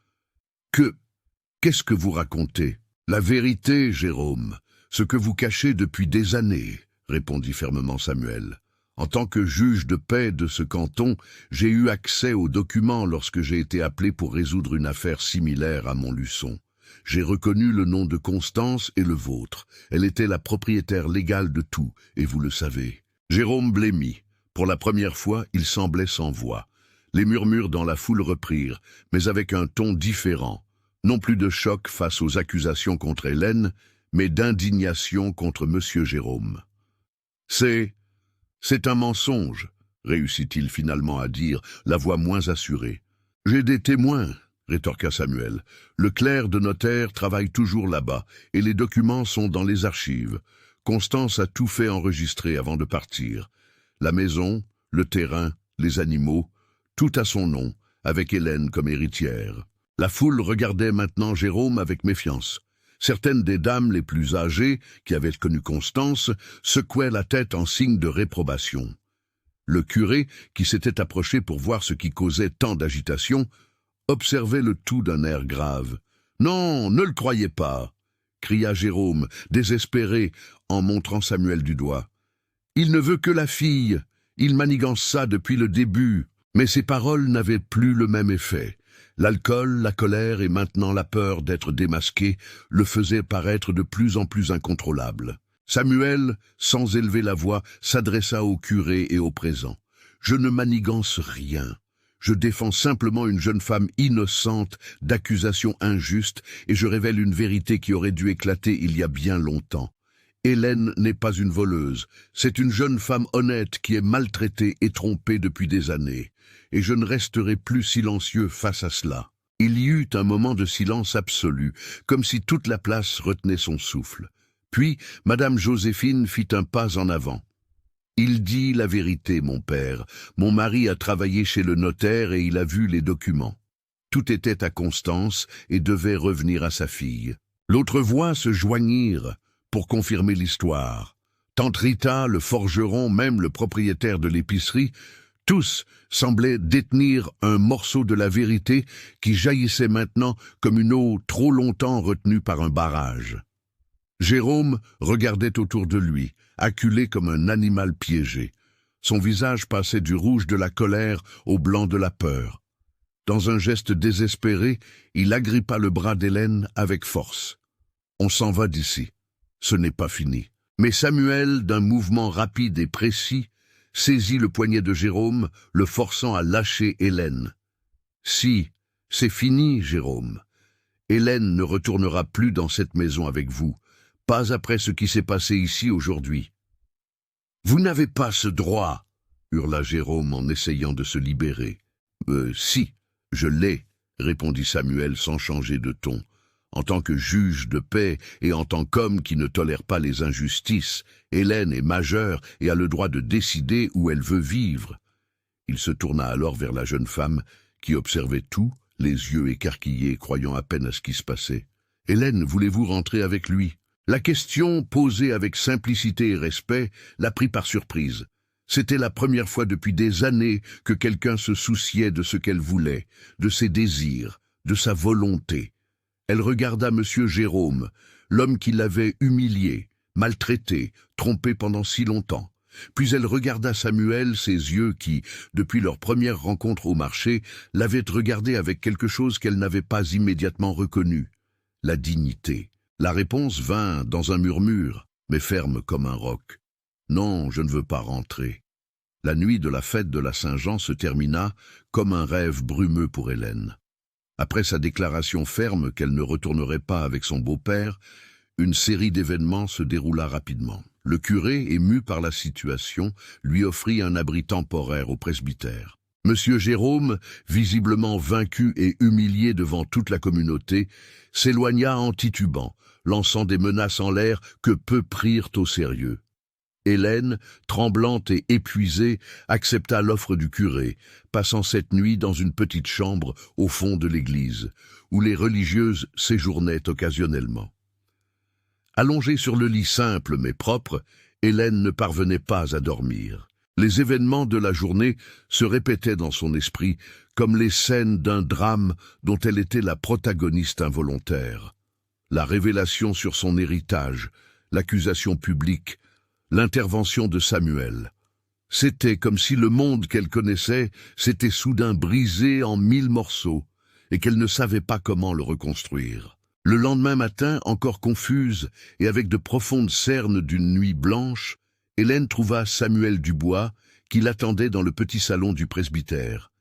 « Qu'est-ce que vous racontez ?»« La vérité, Jérôme, ce que vous cachez depuis des années, » répondit fermement Samuel. « En tant que juge de paix de ce canton, j'ai eu accès aux documents lorsque j'ai été appelé pour résoudre une affaire similaire à Montluçon. j'ai reconnu le nom de Constance et le vôtre. Elle était la propriétaire légale de tout, et vous le savez. » Jérôme blêmit. Pour la première fois, il semblait sans voix. Les murmures dans la foule reprirent, mais avec un ton différent. Non plus de choc face aux accusations contre Hélène, mais d'indignation contre Monsieur Jérôme. « C'est un mensonge », réussit-il finalement à dire, la voix moins assurée. « J'ai des témoins », rétorqua Samuel. « Le clerc de notaire travaille toujours là-bas, et les documents sont dans les archives. Constance a tout fait enregistrer avant de partir. La maison, le terrain, les animaux, tout à son nom, avec Hélène comme héritière. » La foule regardait maintenant Jérôme avec méfiance. Certaines des dames les plus âgées, qui avaient connu Constance, secouaient la tête en signe de réprobation. Le curé, qui s'était approché pour voir ce qui causait tant d'agitation, observait le tout d'un air grave. « Non, ne le croyez pas !» cria Jérôme, désespéré, en montrant Samuel du doigt. « Il ne veut que la fille. Il manigance ça depuis le début. » Mais ces paroles n'avaient plus le même effet. L'alcool, la colère et maintenant la peur d'être démasqué le faisaient paraître de plus en plus incontrôlable. Samuel, sans élever la voix, s'adressa au curé et au présent. « Je ne manigance rien. Je défends simplement une jeune femme innocente d'accusations injustes et je révèle une vérité qui aurait dû éclater il y a bien longtemps. Hélène n'est pas une voleuse. C'est une jeune femme honnête qui est maltraitée et trompée depuis des années. Et je ne resterai plus silencieux face à cela. » Il y eut un moment de silence absolu, comme si toute la place retenait son souffle. Puis, Madame Joséphine fit un pas en avant. « Il dit la vérité, mon père. Mon mari a travaillé chez le notaire et il a vu les documents. Tout était à Constance et devait revenir à sa fille. » L'autre voix se joignirent pour confirmer l'histoire. Tante Rita, le forgeron, même le propriétaire de l'épicerie, tous semblaient détenir un morceau de la vérité qui jaillissait maintenant comme une eau trop longtemps retenue par un barrage. Jérôme regardait autour de lui, acculé comme un animal piégé. Son visage passait du rouge de la colère au blanc de la peur. Dans un geste désespéré, il agrippa le bras d'Hélène avec force. « On s'en va d'ici. Ce n'est pas fini. » Mais Samuel, d'un mouvement rapide et précis, saisit le poignet de Jérôme, le forçant à lâcher Hélène. « Si, c'est fini, Jérôme. Hélène ne retournera plus dans cette maison avec vous, pas après ce qui s'est passé ici aujourd'hui. »« Vous n'avez pas ce droit !» hurla Jérôme en essayant de se libérer. « Si, je l'ai !» répondit Samuel sans changer de ton. En tant que juge de paix et en tant qu'homme qui ne tolère pas les injustices, Hélène est majeure et a le droit de décider où elle veut vivre. Il se tourna alors vers la jeune femme qui observait tout, les yeux écarquillés, croyant à peine à ce qui se passait. « Hélène, voulez-vous rentrer avec lui ?» La question, posée avec simplicité et respect, la prit par surprise. C'était la première fois depuis des années que quelqu'un se souciait de ce qu'elle voulait, de ses désirs, de sa volonté. Elle regarda Monsieur Jérôme, l'homme qui l'avait humilié, maltraité, trompé pendant si longtemps. Puis elle regarda Samuel, ses yeux qui, depuis leur première rencontre au marché, l'avaient regardé avec quelque chose qu'elle n'avait pas immédiatement reconnu. La dignité. La réponse vint dans un murmure, mais ferme comme un roc. « Non, je ne veux pas rentrer. » La nuit de la fête de la Saint-Jean se termina comme un rêve brumeux pour Hélène. Après sa déclaration ferme qu'elle ne retournerait pas avec son beau-père, une série d'événements se déroula rapidement. Le curé, ému par la situation, lui offrit un abri temporaire au presbytère. Monsieur Jérôme, visiblement vaincu et humilié devant toute la communauté, s'éloigna en titubant, lançant des menaces en l'air que peu prirent au sérieux. Hélène, tremblante et épuisée, accepta l'offre du curé, passant cette nuit dans une petite chambre au fond de l'église, où les religieuses séjournaient occasionnellement. Allongée sur le lit simple mais propre, Hélène ne parvenait pas à dormir. Les événements de la journée se répétaient dans son esprit comme les scènes d'un drame dont elle était la protagoniste involontaire. La révélation sur son héritage, l'accusation publique, l'intervention de Samuel. C'était comme si le monde qu'elle connaissait s'était soudain brisé en 1000 morceaux et qu'elle ne savait pas comment le reconstruire. Le lendemain matin, encore confuse et avec de profondes cernes d'une nuit blanche, Hélène trouva Samuel Dubois, qui l'attendait dans le petit salon du presbytère.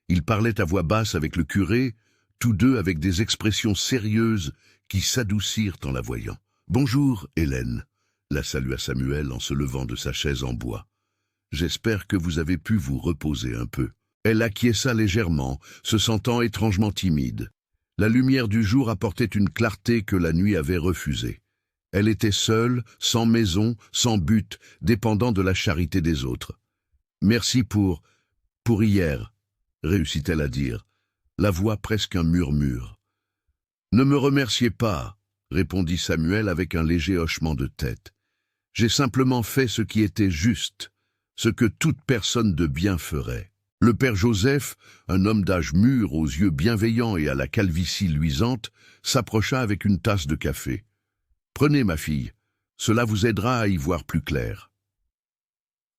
Il parlait à voix basse avec le curé, tous deux avec des expressions sérieuses qui s'adoucirent en la voyant. « Bonjour, Hélène », la salua Samuel en se levant de sa chaise en bois. « J'espère que vous avez pu vous reposer un peu. » Elle acquiesça légèrement, se sentant étrangement timide. La lumière du jour apportait une clarté que la nuit avait refusée. Elle était seule, sans maison, sans but, dépendant de la charité des autres. « Merci pour hier », réussit-elle à dire, la voix presque un murmure. « Ne me remerciez pas », répondit Samuel avec un léger hochement de tête. « J'ai simplement fait ce qui était juste, ce que toute personne de bien ferait. » Le père Joseph, un homme d'âge mûr, aux yeux bienveillants et à la calvitie luisante, s'approcha avec une tasse de café. « Prenez, ma fille, cela vous aidera à y voir plus clair. »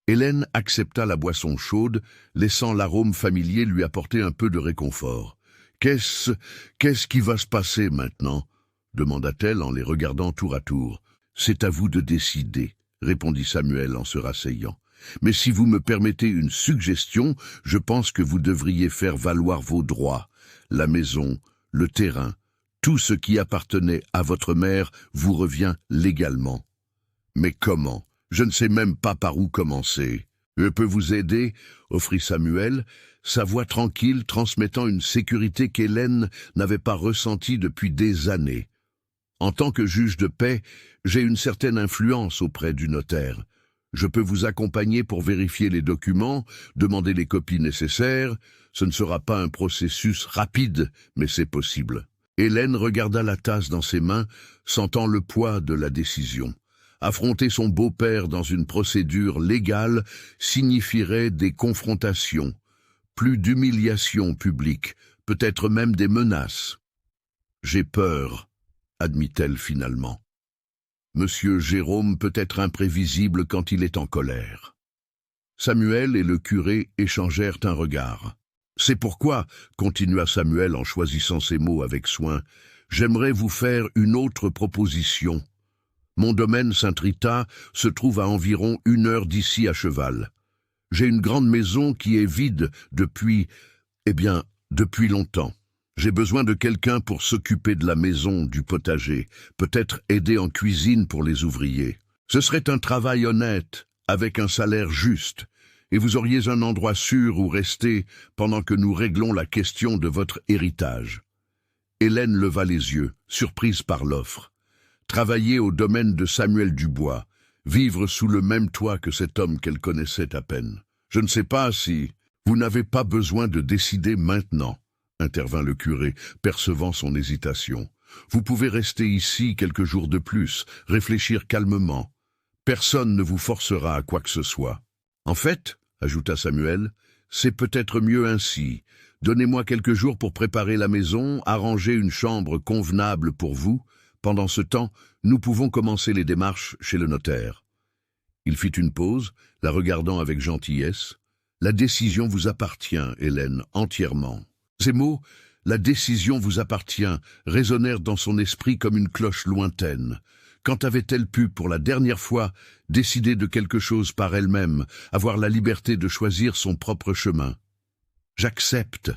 Hélène accepta la boisson chaude, laissant l'arôme familier lui apporter un peu de réconfort. « Qu'est-ce qui va se passer maintenant ?» demanda-t-elle en les regardant tour à tour. « C'est à vous de décider, » répondit Samuel en se rasseyant. « Mais si vous me permettez une suggestion, je pense que vous devriez faire valoir vos droits. La maison, le terrain, tout ce qui appartenait à votre mère vous revient légalement. » « Mais comment ? Je ne sais même pas par où commencer. »« Je peux vous aider » offrit Samuel, sa voix tranquille transmettant une sécurité qu'Hélène n'avait pas ressentie depuis des années. « En tant que juge de paix, j'ai une certaine influence auprès du notaire. Je peux vous accompagner pour vérifier les documents, demander les copies nécessaires. Ce ne sera pas un processus rapide, mais c'est possible. » Hélène regarda la tasse dans ses mains, sentant le poids de la décision. Affronter son beau-père dans une procédure légale signifierait des confrontations, plus d'humiliation publique, peut-être même des menaces. « J'ai peur », admit-elle finalement. Monsieur Jérôme peut être imprévisible quand il est en colère. Samuel et le curé échangèrent un regard. « C'est pourquoi, » continua Samuel en choisissant ses mots avec soin, « j'aimerais vous faire une autre proposition. Mon domaine Saint-Rita se trouve à environ 1 heure d'ici à cheval. J'ai une grande maison qui est vide depuis longtemps. J'ai besoin de quelqu'un pour s'occuper de la maison, du potager, peut-être aider en cuisine pour les ouvriers. Ce serait un travail honnête, avec un salaire juste, et vous auriez un endroit sûr où rester pendant que nous réglons la question de votre héritage. » Hélène leva les yeux, surprise par l'offre. Travailler au domaine de Samuel Dubois, vivre sous le même toit que cet homme qu'elle connaissait à peine. « Je ne sais pas si... » « Vous n'avez pas besoin de décider maintenant, » intervint le curé, percevant son hésitation. « Vous pouvez rester ici quelques jours de plus, réfléchir calmement. Personne ne vous forcera à quoi que ce soit. »« En fait, » ajouta Samuel, « c'est peut-être mieux ainsi. Donnez-moi quelques jours pour préparer la maison, arranger une chambre convenable pour vous. Pendant ce temps, nous pouvons commencer les démarches chez le notaire. » Il fit une pause, la regardant avec gentillesse. « La décision vous appartient, Hélène, entièrement. » Ces mots, « la décision vous appartient » résonnèrent dans son esprit comme une cloche lointaine. Quand avait-elle pu, pour la dernière fois, décider de quelque chose par elle-même, avoir la liberté de choisir son propre chemin ? « J'accepte, »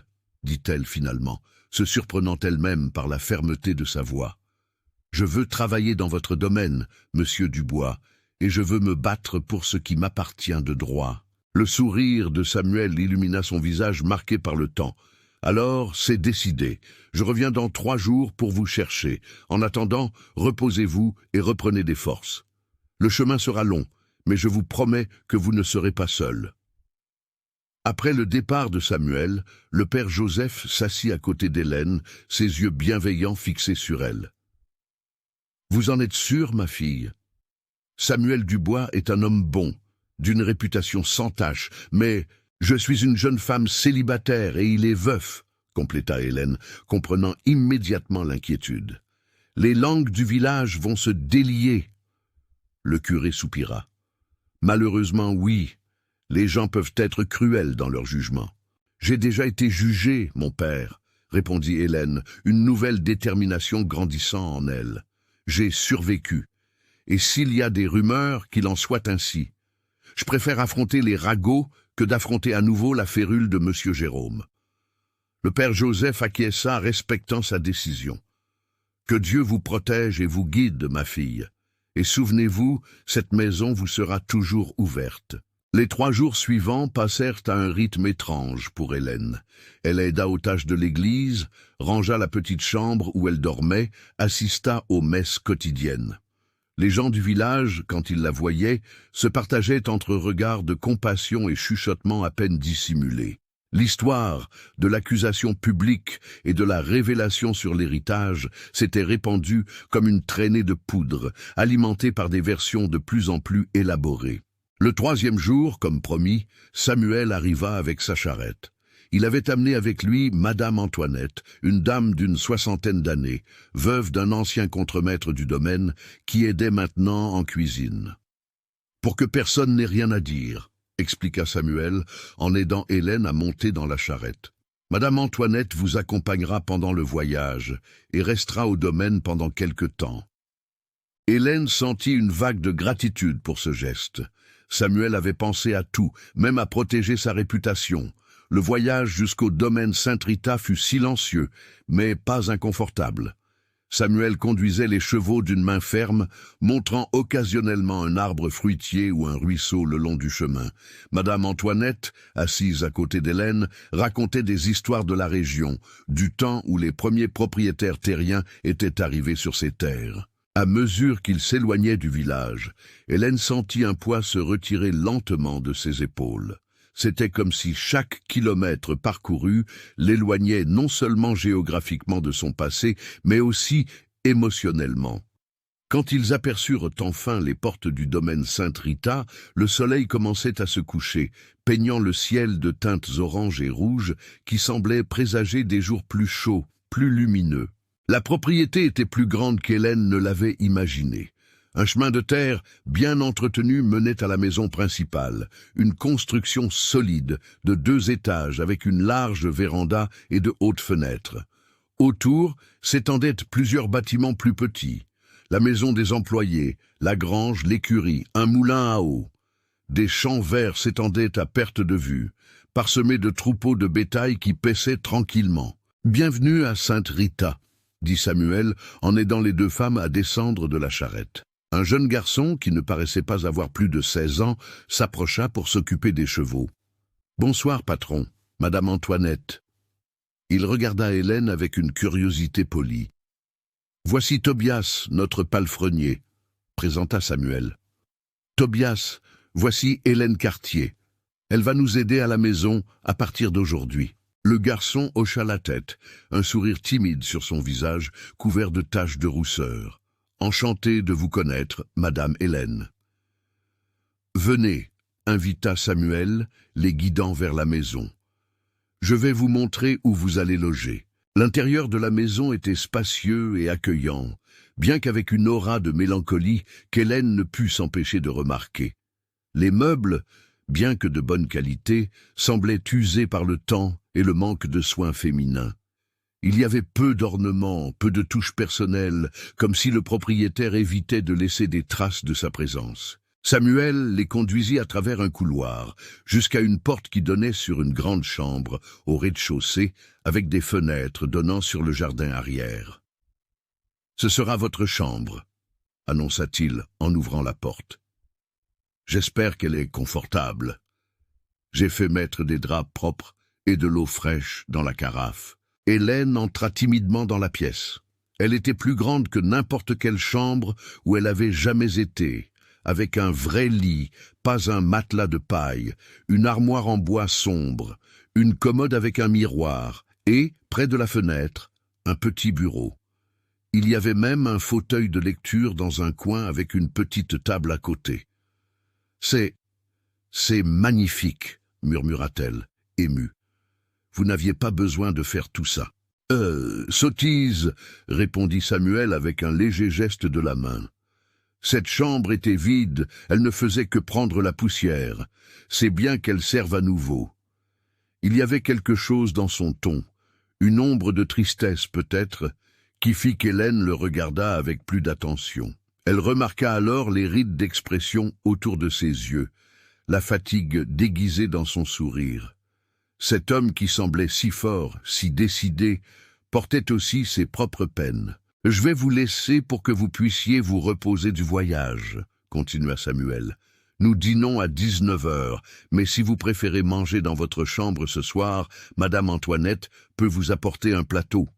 dit-elle finalement, se surprenant elle-même par la fermeté de sa voix. « Je veux travailler dans votre domaine, monsieur Dubois, et je veux me battre pour ce qui m'appartient de droit. » Le sourire de Samuel illumina son visage marqué par le temps. « Alors, c'est décidé. Je reviens dans 3 jours pour vous chercher. En attendant, reposez-vous et reprenez des forces. Le chemin sera long, mais je vous promets que vous ne serez pas seul. » Après le départ de Samuel, le père Joseph s'assit à côté d'Hélène, ses yeux bienveillants fixés sur elle. « Vous en êtes sûre, ma fille ? Samuel Dubois est un homme bon, d'une réputation sans tache, mais je suis une jeune femme célibataire et il est veuf, » compléta Hélène, comprenant immédiatement l'inquiétude. « Les langues du village vont se délier. » Le curé soupira. « Malheureusement, oui, les gens peuvent être cruels dans leur jugement. J'ai déjà été jugé, mon père, » répondit Hélène, une nouvelle détermination grandissant en elle. J'ai survécu. Et s'il y a des rumeurs, qu'il en soit ainsi. Je préfère affronter les ragots que d'affronter à nouveau la férule de M. Jérôme. Le père Joseph acquiesça, respectant sa décision. Que Dieu vous protège et vous guide, ma fille. Et souvenez-vous, cette maison vous sera toujours ouverte. Les 3 jours suivants passèrent à un rythme étrange pour Hélène. Elle aida aux tâches de l'église, rangea la petite chambre où elle dormait, assista aux messes quotidiennes. Les gens du village, quand ils la voyaient, se partageaient entre regards de compassion et chuchotements à peine dissimulés. L'histoire de l'accusation publique et de la révélation sur l'héritage s'était répandue comme une traînée de poudre, alimentée par des versions de plus en plus élaborées. Le 3e jour, comme promis, Samuel arriva avec sa charrette. Il avait amené avec lui Madame Antoinette, une dame d'une 60aine d'années, veuve d'un ancien contremaître du domaine, qui aidait maintenant en cuisine. « Pour que personne n'ait rien à dire », expliqua Samuel, en aidant Hélène à monter dans la charrette. « Madame Antoinette vous accompagnera pendant le voyage et restera au domaine pendant quelque temps. » Hélène sentit une vague de gratitude pour ce geste. Samuel avait pensé à tout, même à protéger sa réputation. Le voyage jusqu'au domaine Sainte-Rita fut silencieux, mais pas inconfortable. Samuel conduisait les chevaux d'une main ferme, montrant occasionnellement un arbre fruitier ou un ruisseau le long du chemin. Madame Antoinette, assise à côté d'Hélène, racontait des histoires de la région, du temps où les premiers propriétaires terriens étaient arrivés sur ces terres. À mesure qu'il s'éloignait du village, Hélène sentit un poids se retirer lentement de ses épaules. C'était comme si chaque kilomètre parcouru l'éloignait non seulement géographiquement de son passé, mais aussi émotionnellement. Quand ils aperçurent enfin les portes du domaine Sainte-Rita, le soleil commençait à se coucher, peignant le ciel de teintes oranges et rouges qui semblaient présager des jours plus chauds, plus lumineux. La propriété était plus grande qu'Hélène ne l'avait imaginé. Un chemin de terre bien entretenu menait à la maison principale, une construction solide de 2 étages avec une large véranda et de hautes fenêtres. Autour s'étendaient plusieurs bâtiments plus petits, la maison des employés, la grange, l'écurie, un moulin à eau. Des champs verts s'étendaient à perte de vue, parsemés de troupeaux de bétail qui paissaient tranquillement. « Bienvenue à Sainte-Rita », dit Samuel en aidant les 2 femmes à descendre de la charrette. Un jeune garçon, qui ne paraissait pas avoir plus de 16 ans, s'approcha pour s'occuper des chevaux. « Bonsoir, patron, Madame Antoinette. » Il regarda Hélène avec une curiosité polie. « Voici Tobias, notre palefrenier, » présenta Samuel. « Tobias, voici Hélène Cartier. Elle va nous aider à la maison à partir d'aujourd'hui. » Le garçon hocha la tête, un sourire timide sur son visage, couvert de taches de rousseur. « Enchanté de vous connaître, Madame Hélène. »« Venez, » invita Samuel, les guidant vers la maison. « Je vais vous montrer où vous allez loger. » L'intérieur de la maison était spacieux et accueillant, bien qu'avec une aura de mélancolie qu'Hélène ne put s'empêcher de remarquer. Les meubles, bien que de bonne qualité, semblaient usés par le temps et le manque de soins féminins. Il y avait peu d'ornements, peu de touches personnelles, comme si le propriétaire évitait de laisser des traces de sa présence. Samuel les conduisit à travers un couloir, jusqu'à une porte qui donnait sur une grande chambre, au rez-de-chaussée, avec des fenêtres donnant sur le jardin arrière. « Ce sera votre chambre, » annonça-t-il en ouvrant la porte. « J'espère qu'elle est confortable. J'ai fait mettre des draps propres et de l'eau fraîche dans la carafe. » Hélène entra timidement dans la pièce. Elle était plus grande que n'importe quelle chambre où elle avait jamais été, avec un vrai lit, pas un matelas de paille, une armoire en bois sombre, une commode avec un miroir et, près de la fenêtre, un petit bureau. Il y avait même un fauteuil de lecture dans un coin avec une petite table à côté. « C'est magnifique », murmura-t-elle, émue. « Vous n'aviez pas besoin de faire tout ça. »« Sottise » répondit Samuel avec un léger geste de la main. Cette chambre était vide, elle ne faisait que prendre la poussière. C'est bien qu'elle serve à nouveau. Il y avait quelque chose dans son ton, Une ombre de tristesse peut-être, qui fit qu'Hélène le regarda avec plus d'attention. Elle remarqua alors les rides d'expression autour de ses yeux, la fatigue déguisée dans son sourire. Cet homme qui semblait si fort, si décidé, portait aussi ses propres peines. « Je vais vous laisser pour que vous puissiez vous reposer du voyage, » continua Samuel. « Nous dînons à 19 heures, mais si vous préférez manger dans votre chambre ce soir, Madame Antoinette peut vous apporter un plateau. »«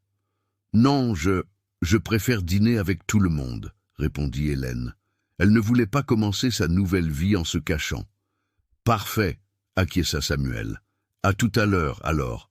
Non, je préfère dîner avec tout le monde, » répondit Hélène. Elle ne voulait pas commencer sa nouvelle vie en se cachant. « Parfait, » acquiesça Samuel. « À tout à l'heure, alors. »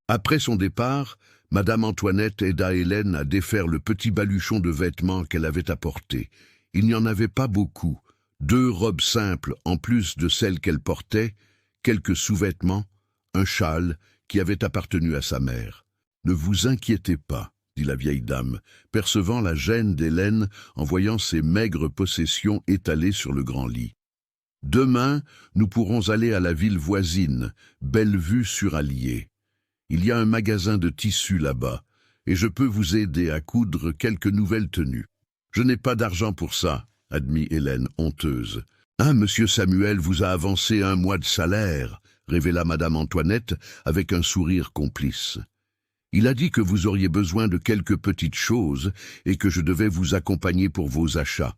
Après son départ, Madame Antoinette aida Hélène à défaire le petit baluchon de vêtements qu'elle avait apporté. Il n'y en avait pas beaucoup. 2 robes simples en plus de celles qu'elle portait, quelques sous-vêtements, un châle qui avait appartenu à sa mère. « Ne vous inquiétez pas, » dit la vieille dame, percevant la gêne d'Hélène en voyant ses maigres possessions étalées sur le grand lit. « Demain, nous pourrons aller à la ville voisine, Bellevue-sur-Allier. Il y a un magasin de tissus là-bas, et je peux vous aider à coudre quelques nouvelles tenues. »« Je n'ai pas d'argent pour ça, » admit Hélène, honteuse. « Monsieur Samuel vous a avancé 1 mois de salaire, » révéla Madame Antoinette avec un sourire complice. « Il a dit que vous auriez besoin de quelques petites choses et que je devais vous accompagner pour vos achats. »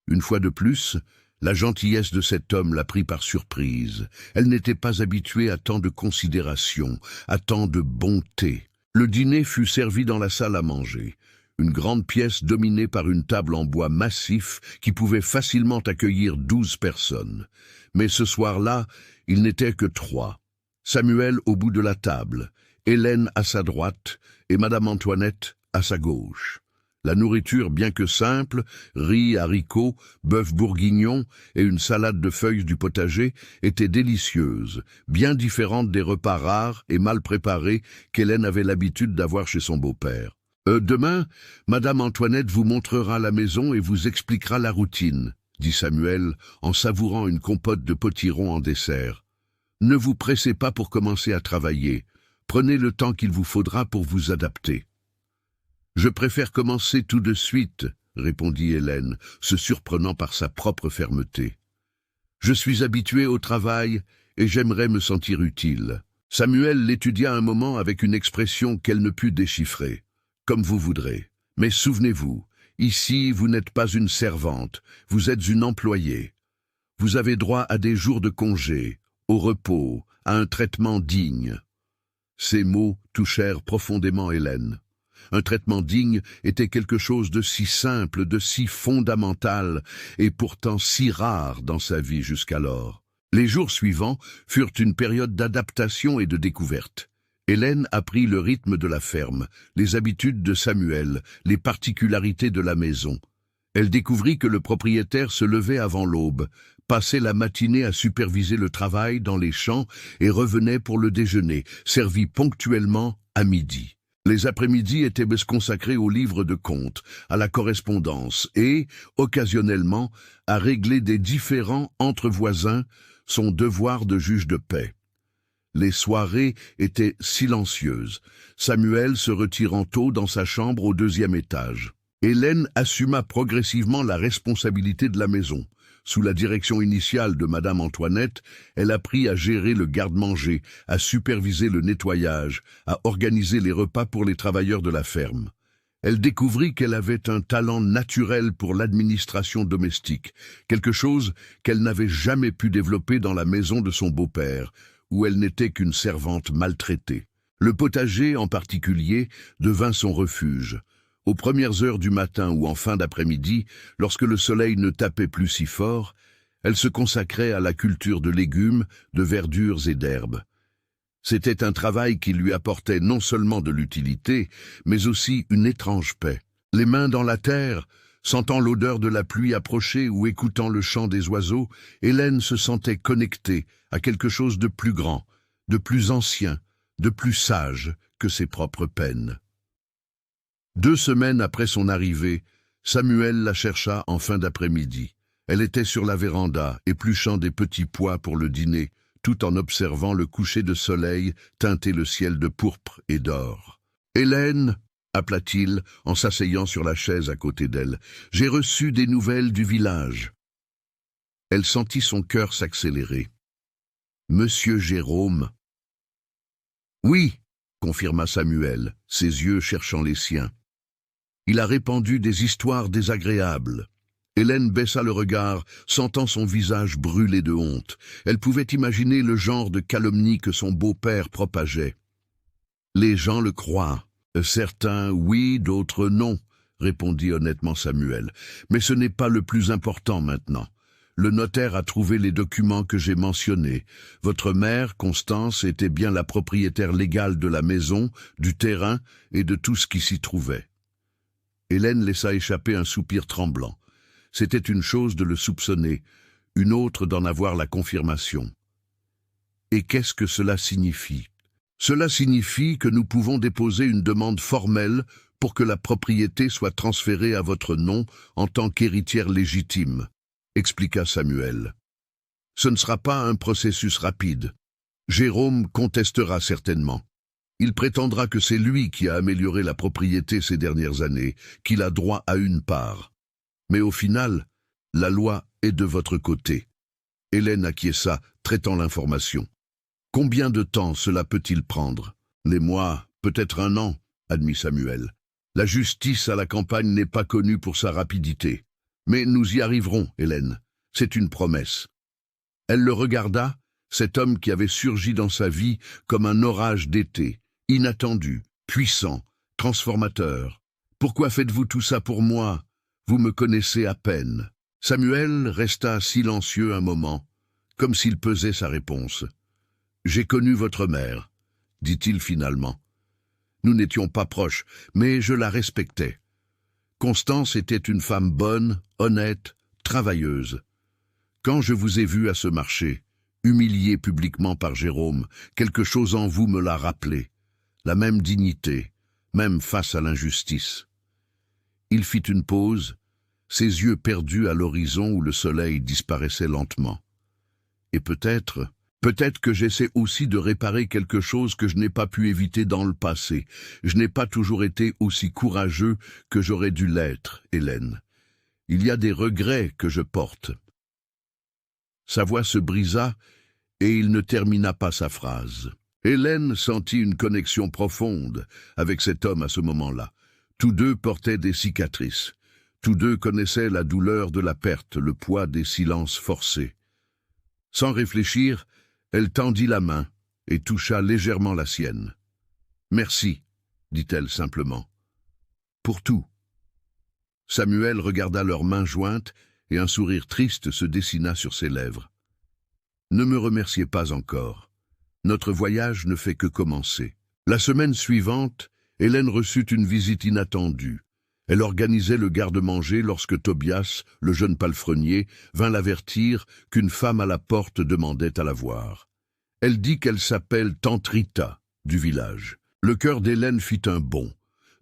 Une fois de plus, la gentillesse de cet homme la prit par surprise. Elle n'était pas habituée à tant de considération, à tant de bonté. Le dîner fut servi dans la salle à manger, une grande pièce dominée par une table en bois massif qui pouvait facilement accueillir 12 personnes. Mais ce soir-là, il n'était que 3. Samuel au bout de la table, Hélène à sa droite et Madame Antoinette à sa gauche. La nourriture, bien que simple, riz, haricots, bœuf bourguignon et une salade de feuilles du potager, était délicieuse, bien différente des repas rares et mal préparés qu'Hélène avait l'habitude d'avoir chez son beau-père. Demain, Madame Antoinette vous montrera la maison et vous expliquera la routine, » dit Samuel en savourant une compote de potiron en dessert. « Ne vous pressez pas pour commencer à travailler. Prenez le temps qu'il vous faudra pour vous adapter. » « Je préfère commencer tout de suite, » répondit Hélène, se surprenant par sa propre fermeté. « Je suis habituée au travail et j'aimerais me sentir utile. » Samuel l'étudia un moment avec une expression qu'elle ne put déchiffrer. « Comme vous voudrez. Mais souvenez-vous, ici vous n'êtes pas une servante, vous êtes une employée. Vous avez droit à des jours de congé, au repos, à un traitement digne. » Ces mots touchèrent profondément Hélène. Un traitement digne était quelque chose de si simple, de si fondamental, et pourtant si rare dans sa vie jusqu'alors. Les jours suivants furent une période d'adaptation et de découverte. Hélène apprit le rythme de la ferme, les habitudes de Samuel, les particularités de la maison. Elle découvrit que le propriétaire se levait avant l'aube, passait la matinée à superviser le travail dans les champs et revenait pour le déjeuner, servi ponctuellement à midi. Les après-midi étaient consacrés aux livres de comptes, à la correspondance et, occasionnellement, à régler des différends entre voisins, son devoir de juge de paix. Les soirées étaient silencieuses, Samuel se retirant tôt dans sa chambre au 2e étage. Hélène assuma progressivement la responsabilité de la maison. Sous la direction initiale de Madame Antoinette, elle apprit à gérer le garde-manger, à superviser le nettoyage, à organiser les repas pour les travailleurs de la ferme. Elle découvrit qu'elle avait un talent naturel pour l'administration domestique, quelque chose qu'elle n'avait jamais pu développer dans la maison de son beau-père, où elle n'était qu'une servante maltraitée. Le potager, en particulier, devint son refuge. Aux premières heures du matin ou en fin d'après-midi, lorsque le soleil ne tapait plus si fort, elle se consacrait à la culture de légumes, de verdures et d'herbes. C'était un travail qui lui apportait non seulement de l'utilité, mais aussi une étrange paix. Les mains dans la terre, sentant l'odeur de la pluie approcher ou écoutant le chant des oiseaux, Hélène se sentait connectée à quelque chose de plus grand, de plus ancien, de plus sage que ses propres peines. 2 semaines après son arrivée, Samuel la chercha en fin d'après-midi. Elle était sur la véranda, épluchant des petits pois pour le dîner, tout en observant le coucher de soleil teinter le ciel de pourpre et d'or. « Hélène !» appela-t-il en s'asseyant sur la chaise à côté d'elle. « J'ai reçu des nouvelles du village. » Elle sentit son cœur s'accélérer. « Monsieur Jérôme ?» ?»« Oui !» confirma Samuel, ses yeux cherchant les siens. « Il a répandu des histoires désagréables. » Hélène baissa le regard, sentant son visage brûler de honte. Elle pouvait imaginer le genre de calomnie que son beau-père propageait. « Les gens le croient. Certains oui, d'autres non, » répondit honnêtement Samuel. « Mais ce n'est pas le plus important maintenant. Le notaire a trouvé les documents que j'ai mentionnés. Votre mère, Constance, était bien la propriétaire légale de la maison, du terrain et de tout ce qui s'y trouvait. » Hélène laissa échapper un soupir tremblant. C'était une chose de le soupçonner, une autre d'en avoir la confirmation. « Et qu'est-ce que cela signifie ? » « Cela signifie que nous pouvons déposer une demande formelle pour que la propriété soit transférée à votre nom en tant qu'héritière légitime, » expliqua Samuel. « Ce ne sera pas un processus rapide. Jérôme contestera certainement. Il prétendra que c'est lui qui a amélioré la propriété ces dernières années, qu'il a droit à une part. Mais au final, la loi est de votre côté. » Hélène acquiesça, traitant l'information. « Combien de temps cela peut-il prendre ? » « Les mois, peut-être 1 an, » admit Samuel. « La justice à la campagne n'est pas connue pour sa rapidité. Mais nous y arriverons, Hélène. C'est une promesse. » Elle le regarda, cet homme qui avait surgi dans sa vie comme un orage d'été, inattendu, puissant, transformateur. « Pourquoi faites-vous tout ça pour moi ? Vous me connaissez à peine. » Samuel resta silencieux un moment, comme s'il pesait sa réponse. « J'ai connu votre mère, » dit-il finalement. « Nous n'étions pas proches, mais je la respectais. Constance était une femme bonne, honnête, travailleuse. Quand je vous ai vu à ce marché, humilié publiquement par Jérôme, quelque chose en vous me l'a rappelé. La même dignité, même face à l'injustice. » Il fit une pause, ses yeux perdus à l'horizon où le soleil disparaissait lentement. « Et peut-être que j'essaie aussi de réparer quelque chose que je n'ai pas pu éviter dans le passé. Je n'ai pas toujours été aussi courageux que j'aurais dû l'être, Hélène. Il y a des regrets que je porte. » Sa voix se brisa et il ne termina pas sa phrase. Hélène sentit une connexion profonde avec cet homme à ce moment-là. Tous deux portaient des cicatrices. Tous deux connaissaient la douleur de la perte, le poids des silences forcés. Sans réfléchir, elle tendit la main et toucha légèrement la sienne. « Merci, » dit-elle simplement. « Pour tout. » Samuel regarda leurs mains jointes et un sourire triste se dessina sur ses lèvres. « Ne me remerciez pas encore. Notre voyage ne fait que commencer. » La semaine suivante, Hélène reçut une visite inattendue. Elle organisait le garde-manger lorsque Tobias, le jeune palefrenier, vint l'avertir qu'une femme à la porte demandait à la voir. Elle dit qu'elle s'appelle Tante Rita, du village. Le cœur d'Hélène fit un bond.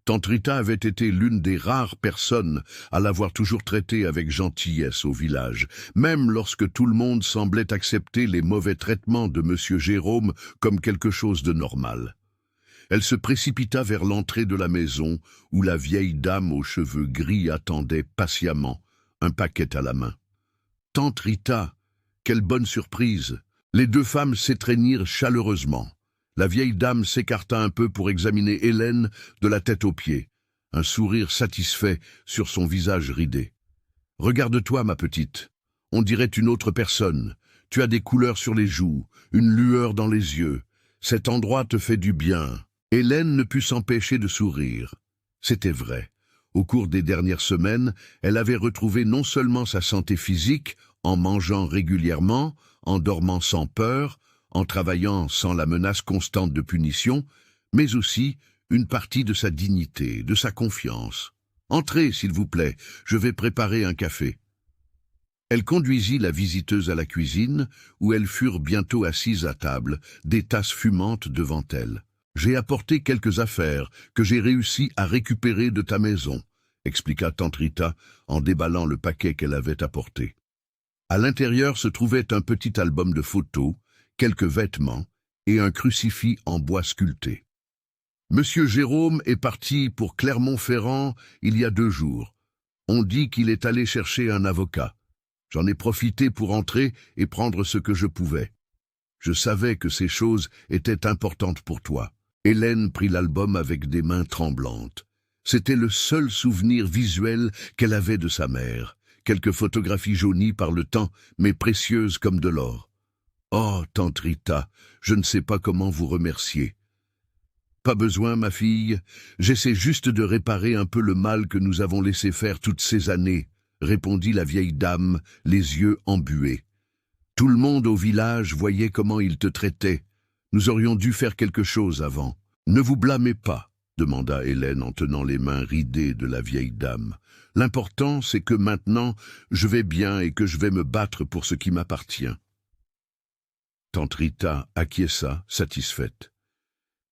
Tante Rita avait été l'une des rares personnes à l'avoir toujours traitée avec gentillesse au village, même lorsque tout le monde semblait accepter les mauvais traitements de M. Jérôme comme quelque chose de normal. Elle se précipita vers l'entrée de la maison où la vieille dame aux cheveux gris attendait patiemment, un paquet à la main. « Tante Rita, quelle bonne surprise !» Les deux femmes s'étreignirent chaleureusement. La vieille dame s'écarta un peu pour examiner Hélène de la tête aux pieds, un sourire satisfait sur son visage ridé. « Regarde-toi, ma petite. On dirait une autre personne. Tu as des couleurs sur les joues, une lueur dans les yeux. Cet endroit te fait du bien. » Hélène ne put s'empêcher de sourire. C'était vrai. Au cours des dernières semaines, elle avait retrouvé non seulement sa santé physique, en mangeant régulièrement, en dormant sans peur, en travaillant sans la menace constante de punition, mais aussi une partie de sa dignité, de sa confiance. « Entrez, s'il vous plaît, je vais préparer un café. » Elle conduisit la visiteuse à la cuisine, où elles furent bientôt assises à table, des tasses fumantes devant elles. « J'ai apporté quelques affaires que j'ai réussi à récupérer de ta maison, » expliqua tante Rita en déballant le paquet qu'elle avait apporté. À l'intérieur se trouvait un petit album de photos quelques vêtements et un crucifix en bois sculpté. Monsieur Jérôme est parti pour Clermont-Ferrand il y a 2 jours. On dit qu'il est allé chercher un avocat. J'en ai profité pour entrer et prendre ce que je pouvais. Je savais que ces choses étaient importantes pour toi. Hélène prit l'album avec des mains tremblantes. C'était le seul souvenir visuel qu'elle avait de sa mère. Quelques photographies jaunies par le temps, mais précieuses comme de l'or. Oh, tante Rita, je ne sais pas comment vous remercier. Pas besoin, ma fille. J'essaie juste de réparer un peu le mal que nous avons laissé faire toutes ces années, répondit la vieille dame, les yeux embués. Tout le monde au village voyait comment il te traitait. Nous aurions dû faire quelque chose avant. Ne vous blâmez pas, demanda Hélène en tenant les mains ridées de la vieille dame. L'important, c'est que maintenant, je vais bien et que je vais me battre pour ce qui m'appartient. Tante Rita acquiesça, satisfaite.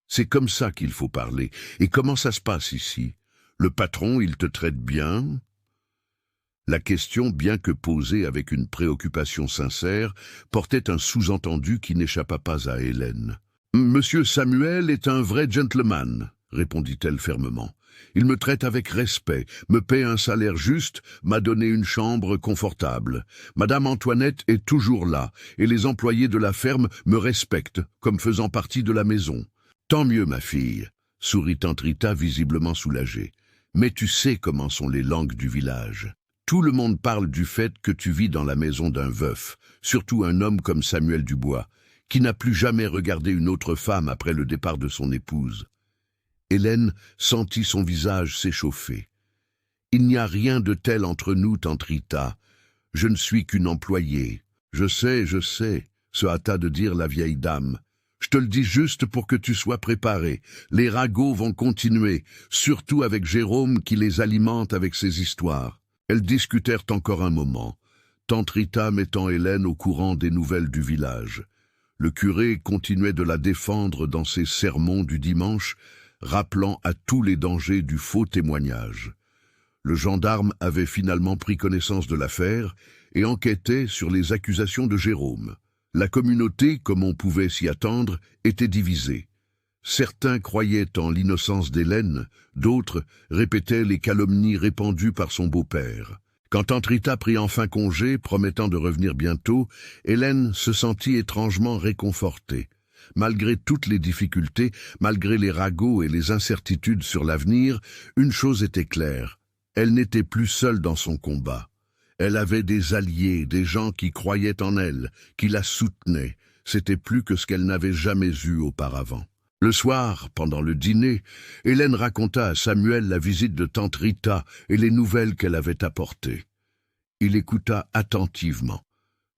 C'est comme ça qu'il faut parler. Et comment ça se passe ici? Le patron, il te traite bien? La question, bien que posée avec une préoccupation sincère, portait un sous-entendu qui n'échappa pas à Hélène. « Monsieur Samuel est un vrai gentleman », répondit-elle fermement. « Il me traite avec respect, me paie un salaire juste, m'a donné une chambre confortable. Madame Antoinette est toujours là, et les employés de la ferme me respectent comme faisant partie de la maison. Tant mieux, ma fille, » sourit tante Rita visiblement soulagée. « Mais tu sais comment sont les langues du village. Tout le monde parle du fait que tu vis dans la maison d'un veuf, surtout un homme comme Samuel Dubois, qui n'a plus jamais regardé une autre femme après le départ de son épouse. » Hélène sentit son visage s'échauffer. « Il n'y a rien de tel entre nous, tante Rita. Je ne suis qu'une employée. Je sais, se hâta de dire la vieille dame. Je te le dis juste pour que tu sois préparé. Les ragots vont continuer, surtout avec Jérôme qui les alimente avec ses histoires. » Elles discutèrent encore un moment, tante Rita mettant Hélène au courant des nouvelles du village. Le curé continuait de la défendre dans ses sermons du dimanche, rappelant à tous les dangers du faux témoignage. Le gendarme avait finalement pris connaissance de l'affaire et enquêtait sur les accusations de Jérôme. La communauté, comme on pouvait s'y attendre, était divisée. Certains croyaient en l'innocence d'Hélène, d'autres répétaient les calomnies répandues par son beau-père. Quand tante Rita prit enfin congé, promettant de revenir bientôt, Hélène se sentit étrangement réconfortée. Malgré toutes les difficultés, malgré les ragots et les incertitudes sur l'avenir, une chose était claire, elle n'était plus seule dans son combat. Elle avait des alliés, des gens qui croyaient en elle, qui la soutenaient. C'était plus que ce qu'elle n'avait jamais eu auparavant. Le soir, pendant le dîner, Hélène raconta à Samuel la visite de tante Rita et les nouvelles qu'elle avait apportées. Il écouta attentivement,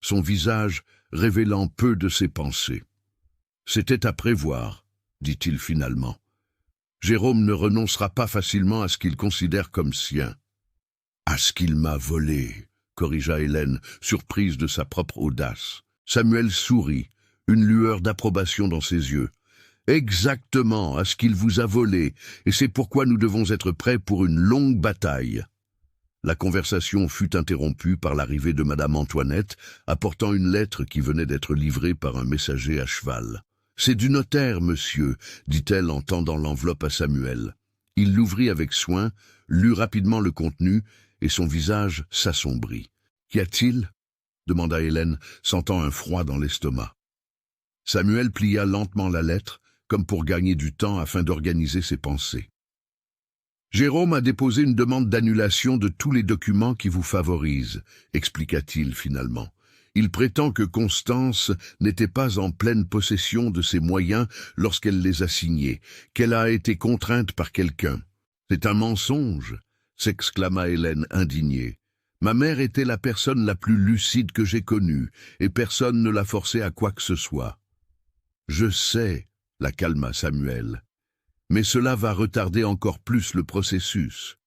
son visage révélant peu de ses pensées. « C'était à prévoir, » dit-il finalement. « Jérôme ne renoncera pas facilement à ce qu'il considère comme sien. »« À ce qu'il m'a volé, » corrigea Hélène, surprise de sa propre audace. Samuel sourit, une lueur d'approbation dans ses yeux. Exactement, à ce qu'il vous a volé, et c'est pourquoi nous devons être prêts pour une longue bataille. La conversation fut interrompue par l'arrivée de Madame Antoinette, apportant une lettre qui venait d'être livrée par un messager à cheval. « C'est du notaire, monsieur, » dit-elle en tendant l'enveloppe à Samuel. Il l'ouvrit avec soin, lut rapidement le contenu, et son visage s'assombrit. « Qu'y a-t-il » demanda Hélène, sentant un froid dans l'estomac. Samuel plia lentement la lettre, comme pour gagner du temps afin d'organiser ses pensées. « Jérôme a déposé une demande d'annulation de tous les documents qui vous favorisent, » expliqua-t-il finalement. Il prétend que Constance n'était pas en pleine possession de ses moyens lorsqu'elle les a signés, qu'elle a été contrainte par quelqu'un. « C'est un mensonge !» s'exclama Hélène indignée. « Ma mère était la personne la plus lucide que j'ai connue, et personne ne l'a forcée à quoi que ce soit. »« Je sais », la calma Samuel. « Mais cela va retarder encore plus le processus.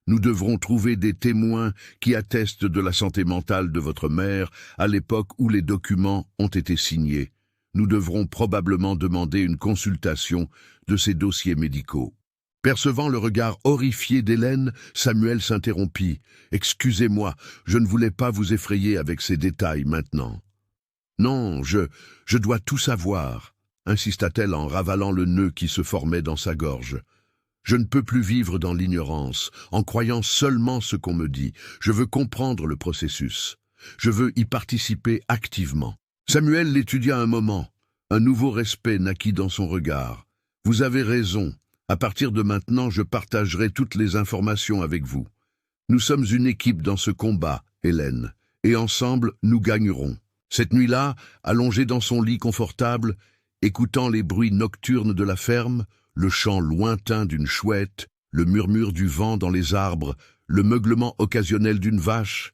Nous devrons trouver des témoins qui attestent de la santé mentale de votre mère à l'époque où les documents ont été signés. Nous devrons probablement demander une consultation de ses dossiers médicaux. » Percevant le regard horrifié d'Hélène, Samuel s'interrompit. « Excusez-moi, je ne voulais pas vous effrayer avec ces détails maintenant. » Non, je dois tout savoir, insista-t-elle en ravalant le nœud qui se formait dans sa gorge. Je ne peux plus vivre dans l'ignorance, en croyant seulement ce qu'on me dit. Je veux comprendre le processus. Je veux y participer activement. Samuel l'étudia un moment. Un nouveau respect naquit dans son regard. Vous avez raison. À partir de maintenant, je partagerai toutes les informations avec vous. Nous sommes une équipe dans ce combat, Hélène, et ensemble, nous gagnerons. Cette nuit-là, allongée dans son lit confortable, écoutant les bruits nocturnes de la ferme, le chant lointain d'une chouette, le murmure du vent dans les arbres, le meuglement occasionnel d'une vache,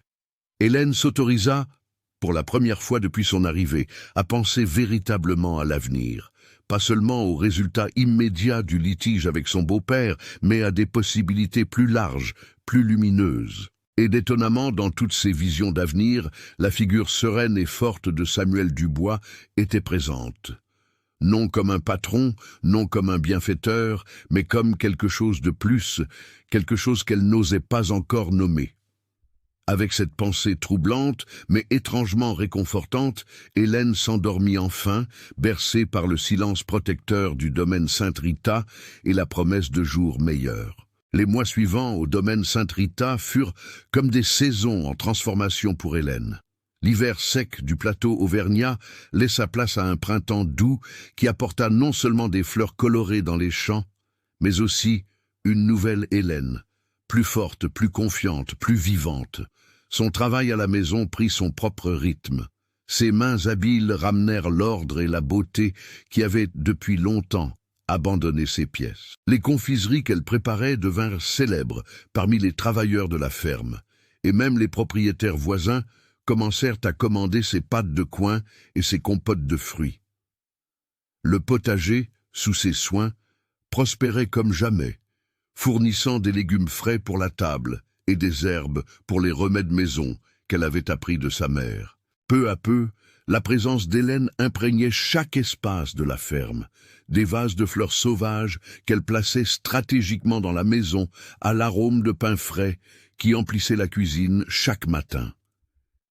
Hélène s'autorisa, pour la première fois depuis son arrivée, à penser véritablement à l'avenir, pas seulement au résultat immédiat du litige avec son beau-père, mais à des possibilités plus larges, plus lumineuses. Et d'étonnamment, dans toutes ces visions d'avenir, la figure sereine et forte de Samuel Dubois était présente. Non comme un patron, non comme un bienfaiteur, mais comme quelque chose de plus, quelque chose qu'elle n'osait pas encore nommer. Avec cette pensée troublante, mais étrangement réconfortante, Hélène s'endormit enfin, bercée par le silence protecteur du domaine Sainte-Rita et la promesse de jours meilleurs. Les mois suivants au domaine Sainte-Rita furent comme des saisons en transformation pour Hélène. L'hiver sec du plateau auvergnat laissa place à un printemps doux qui apporta non seulement des fleurs colorées dans les champs, mais aussi une nouvelle Hélène, plus forte, plus confiante, plus vivante. Son travail à la maison prit son propre rythme. Ses mains habiles ramenèrent l'ordre et la beauté qui avaient depuis longtemps abandonné ses pièces. Les confiseries qu'elle préparait devinrent célèbres parmi les travailleurs de la ferme, et même les propriétaires voisins commencèrent à commander ses pâtes de coing et ses compotes de fruits. Le potager, sous ses soins, prospérait comme jamais, fournissant des légumes frais pour la table et des herbes pour les remèdes maison qu'elle avait appris de sa mère. Peu à peu, la présence d'Hélène imprégnait chaque espace de la ferme, des vases de fleurs sauvages qu'elle plaçait stratégiquement dans la maison à l'arôme de pain frais qui emplissait la cuisine chaque matin.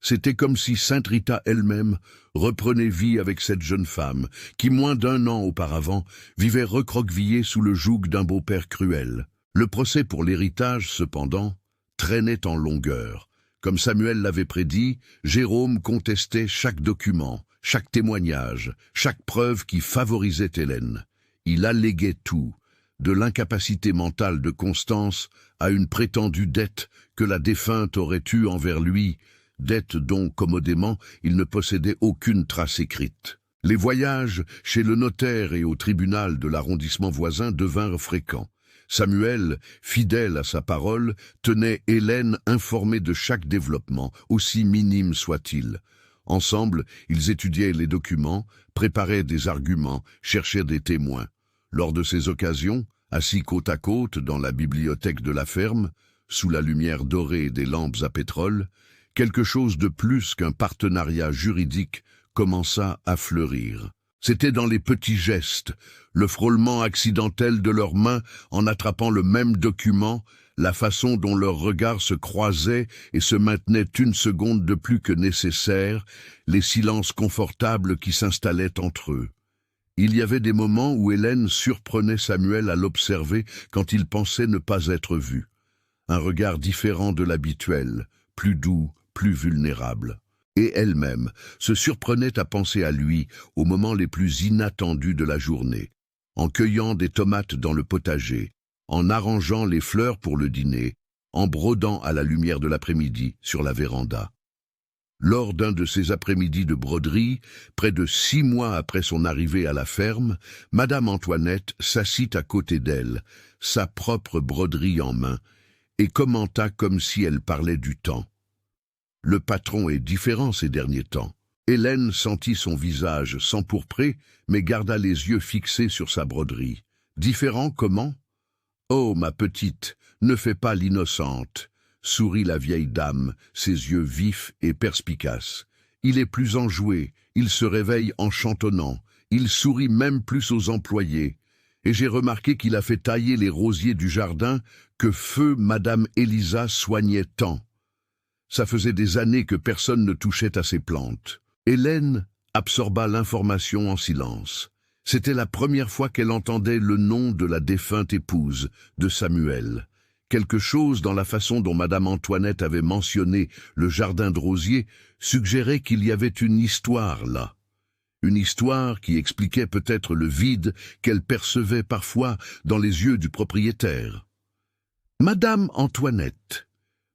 C'était comme si Sainte-Rita elle-même reprenait vie avec cette jeune femme qui, moins d'un an auparavant, vivait recroquevillée sous le joug d'un beau-père cruel. Le procès pour l'héritage, cependant, traînait en longueur. Comme Samuel l'avait prédit, Jérôme contestait chaque document, chaque témoignage, chaque preuve qui favorisait Hélène. Il alléguait tout, de l'incapacité mentale de Constance à une prétendue dette que la défunte aurait eue envers lui, dette dont, commodément, il ne possédait aucune trace écrite. Les voyages chez le notaire et au tribunal de l'arrondissement voisin devinrent fréquents. Samuel, fidèle à sa parole, tenait Hélène informée de chaque développement, aussi minime soit-il. Ensemble, ils étudiaient les documents, préparaient des arguments, cherchaient des témoins. Lors de ces occasions, assis côte à côte dans la bibliothèque de la ferme, sous la lumière dorée des lampes à pétrole, quelque chose de plus qu'un partenariat juridique commença à fleurir. C'était dans les petits gestes, le frôlement accidentel de leurs mains en attrapant le même document, la façon dont leurs regards se croisaient et se maintenaient une seconde de plus que nécessaire, les silences confortables qui s'installaient entre eux. Il y avait des moments où Hélène surprenait Samuel à l'observer quand il pensait ne pas être vu. Un regard différent de l'habituel, plus doux, plus vulnérable. Et elle-même se surprenait à penser à lui aux moments les plus inattendus de la journée, en cueillant des tomates dans le potager, en arrangeant les fleurs pour le dîner, en brodant à la lumière de l'après-midi sur la véranda. Lors d'un de ces après-midi de broderie, près de 6 mois après son arrivée à la ferme, Madame Antoinette s'assit à côté d'elle, sa propre broderie en main, et commenta comme si elle parlait du temps. Le patron est différent ces derniers temps. Hélène sentit son visage s'empourprer, mais garda les yeux fixés sur sa broderie. Différent comment? Oh, ma petite, ne fais pas l'innocente, sourit la vieille dame, ses yeux vifs et perspicaces. Il est plus enjoué, il se réveille en chantonnant, il sourit même plus aux employés. Et j'ai remarqué qu'il a fait tailler les rosiers du jardin que feu Madame Élisa soignait tant. Ça faisait des années que personne ne touchait à ces plantes. Hélène absorba l'information en silence. C'était la première fois qu'elle entendait le nom de la défunte épouse de Samuel. Quelque chose dans la façon dont Madame Antoinette avait mentionné le jardin de rosiers suggérait qu'il y avait une histoire là. Une histoire qui expliquait peut-être le vide qu'elle percevait parfois dans les yeux du propriétaire. « Madame Antoinette »,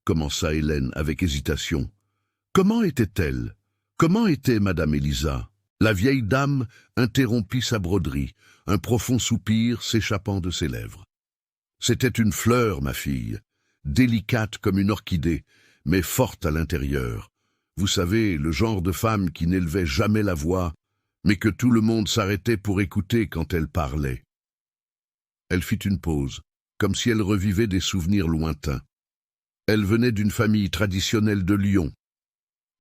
commença Hélène avec hésitation. « Comment était-elle? Comment était Madame Élisa ?» La vieille dame interrompit sa broderie, un profond soupir s'échappant de ses lèvres. « C'était une fleur, ma fille, délicate comme une orchidée, mais forte à l'intérieur. Vous savez, le genre de femme qui n'élevait jamais la voix, mais que tout le monde s'arrêtait pour écouter quand elle parlait. » Elle fit une pause, comme si elle revivait des souvenirs lointains. Elle venait d'une famille traditionnelle de Lyon.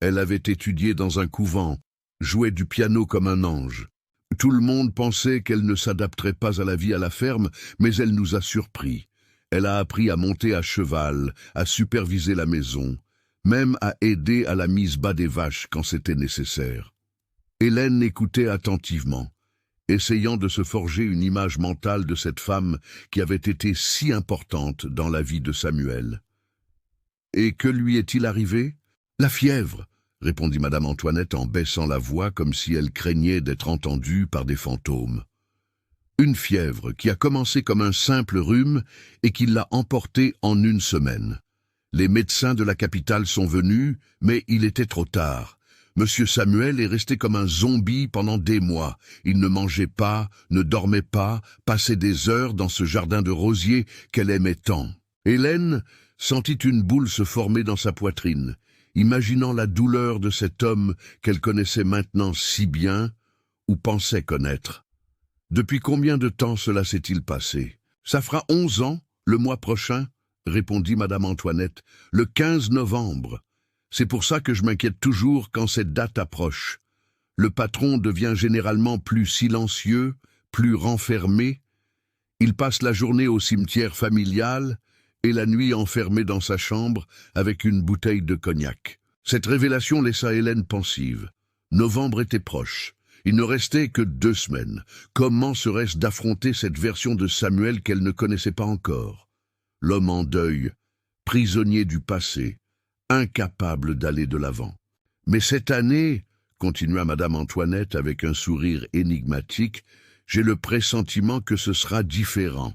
Elle avait étudié dans un couvent, jouait du piano comme un ange. Tout le monde pensait qu'elle ne s'adapterait pas à la vie à la ferme, mais elle nous a surpris. Elle a appris à monter à cheval, à superviser la maison, même à aider à la mise bas des vaches quand c'était nécessaire. Hélène écoutait attentivement, essayant de se forger une image mentale de cette femme qui avait été si importante dans la vie de Samuel. « Et que lui est-il arrivé ? » « La fièvre !» répondit Madame Antoinette en baissant la voix comme si elle craignait d'être entendue par des fantômes. Une fièvre qui a commencé comme un simple rhume et qui l'a emportée en une semaine. Les médecins de la capitale sont venus, mais il était trop tard. Monsieur Samuel est resté comme un zombie pendant des mois. Il ne mangeait pas, ne dormait pas, passait des heures dans ce jardin de rosiers qu'elle aimait tant. Hélène sentit une boule se former dans sa poitrine, imaginant la douleur de cet homme qu'elle connaissait maintenant si bien, ou pensait connaître. Depuis combien de temps cela s'est-il passé? Ça fera 11 ans, le mois prochain, répondit Madame Antoinette, le 15 novembre. C'est pour ça que je m'inquiète toujours quand cette date approche. Le patron devient généralement plus silencieux, plus renfermé. Il passe la journée au cimetière familial, et la nuit enfermé dans sa chambre avec une bouteille de cognac. Cette révélation laissa Hélène pensive. Novembre était proche. Il ne restait que 2 semaines. Comment serait-ce d'affronter cette version de Samuel qu'elle ne connaissait pas encore? L'homme en deuil, prisonnier du passé, incapable d'aller de l'avant. Mais cette année, continua Madame Antoinette avec un sourire énigmatique, j'ai le pressentiment que ce sera différent.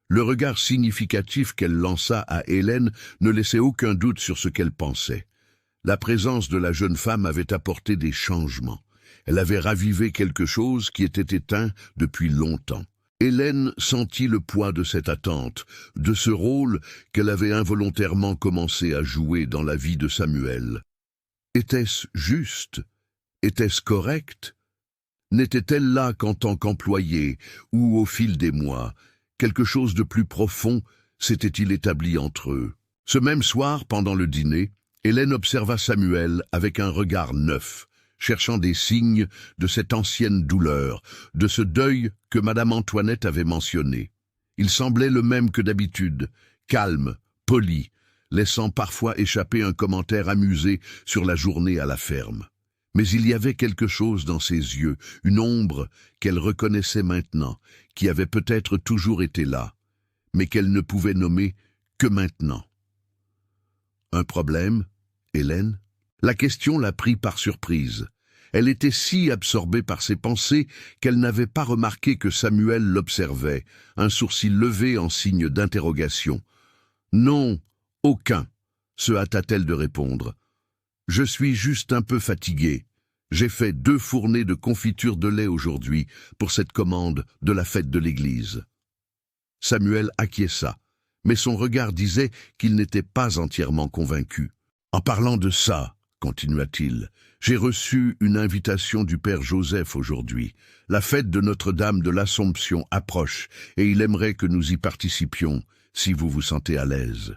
Le regard significatif qu'elle lança à Hélène ne laissait aucun doute sur ce qu'elle pensait. La présence de la jeune femme avait apporté des changements. Elle avait ravivé quelque chose qui était éteint depuis longtemps. Hélène sentit le poids de cette attente, de ce rôle qu'elle avait involontairement commencé à jouer dans la vie de Samuel. Était-ce juste? Était-ce correct? N'était-elle là qu'en tant qu'employée, ou au fil des mois? Quelque chose de plus profond s'était-il établi entre eux. Ce même soir, pendant le dîner, Hélène observa Samuel avec un regard neuf, cherchant des signes de cette ancienne douleur, de ce deuil que Madame Antoinette avait mentionné. Il semblait le même que d'habitude, calme, poli, laissant parfois échapper un commentaire amusé sur la journée à la ferme. Mais il y avait quelque chose dans ses yeux, une ombre qu'elle reconnaissait maintenant, qui avait peut-être toujours été là, mais qu'elle ne pouvait nommer que maintenant. Un problème, Hélène? La question la prit par surprise. Elle était si absorbée par ses pensées qu'elle n'avait pas remarqué que Samuel l'observait, un sourcil levé en signe d'interrogation. « Non, aucun », se hâta-t-elle de répondre. « Je suis juste un peu fatiguée. J'ai fait 2 fournées de confiture de lait aujourd'hui pour cette commande de la fête de l'église. » Samuel acquiesça, mais son regard disait qu'il n'était pas entièrement convaincu. « En parlant de ça, » continua-t-il, « j'ai reçu une invitation du Père Joseph aujourd'hui. La fête de Notre-Dame de l'Assomption approche et il aimerait que nous y participions, si vous vous sentez à l'aise. »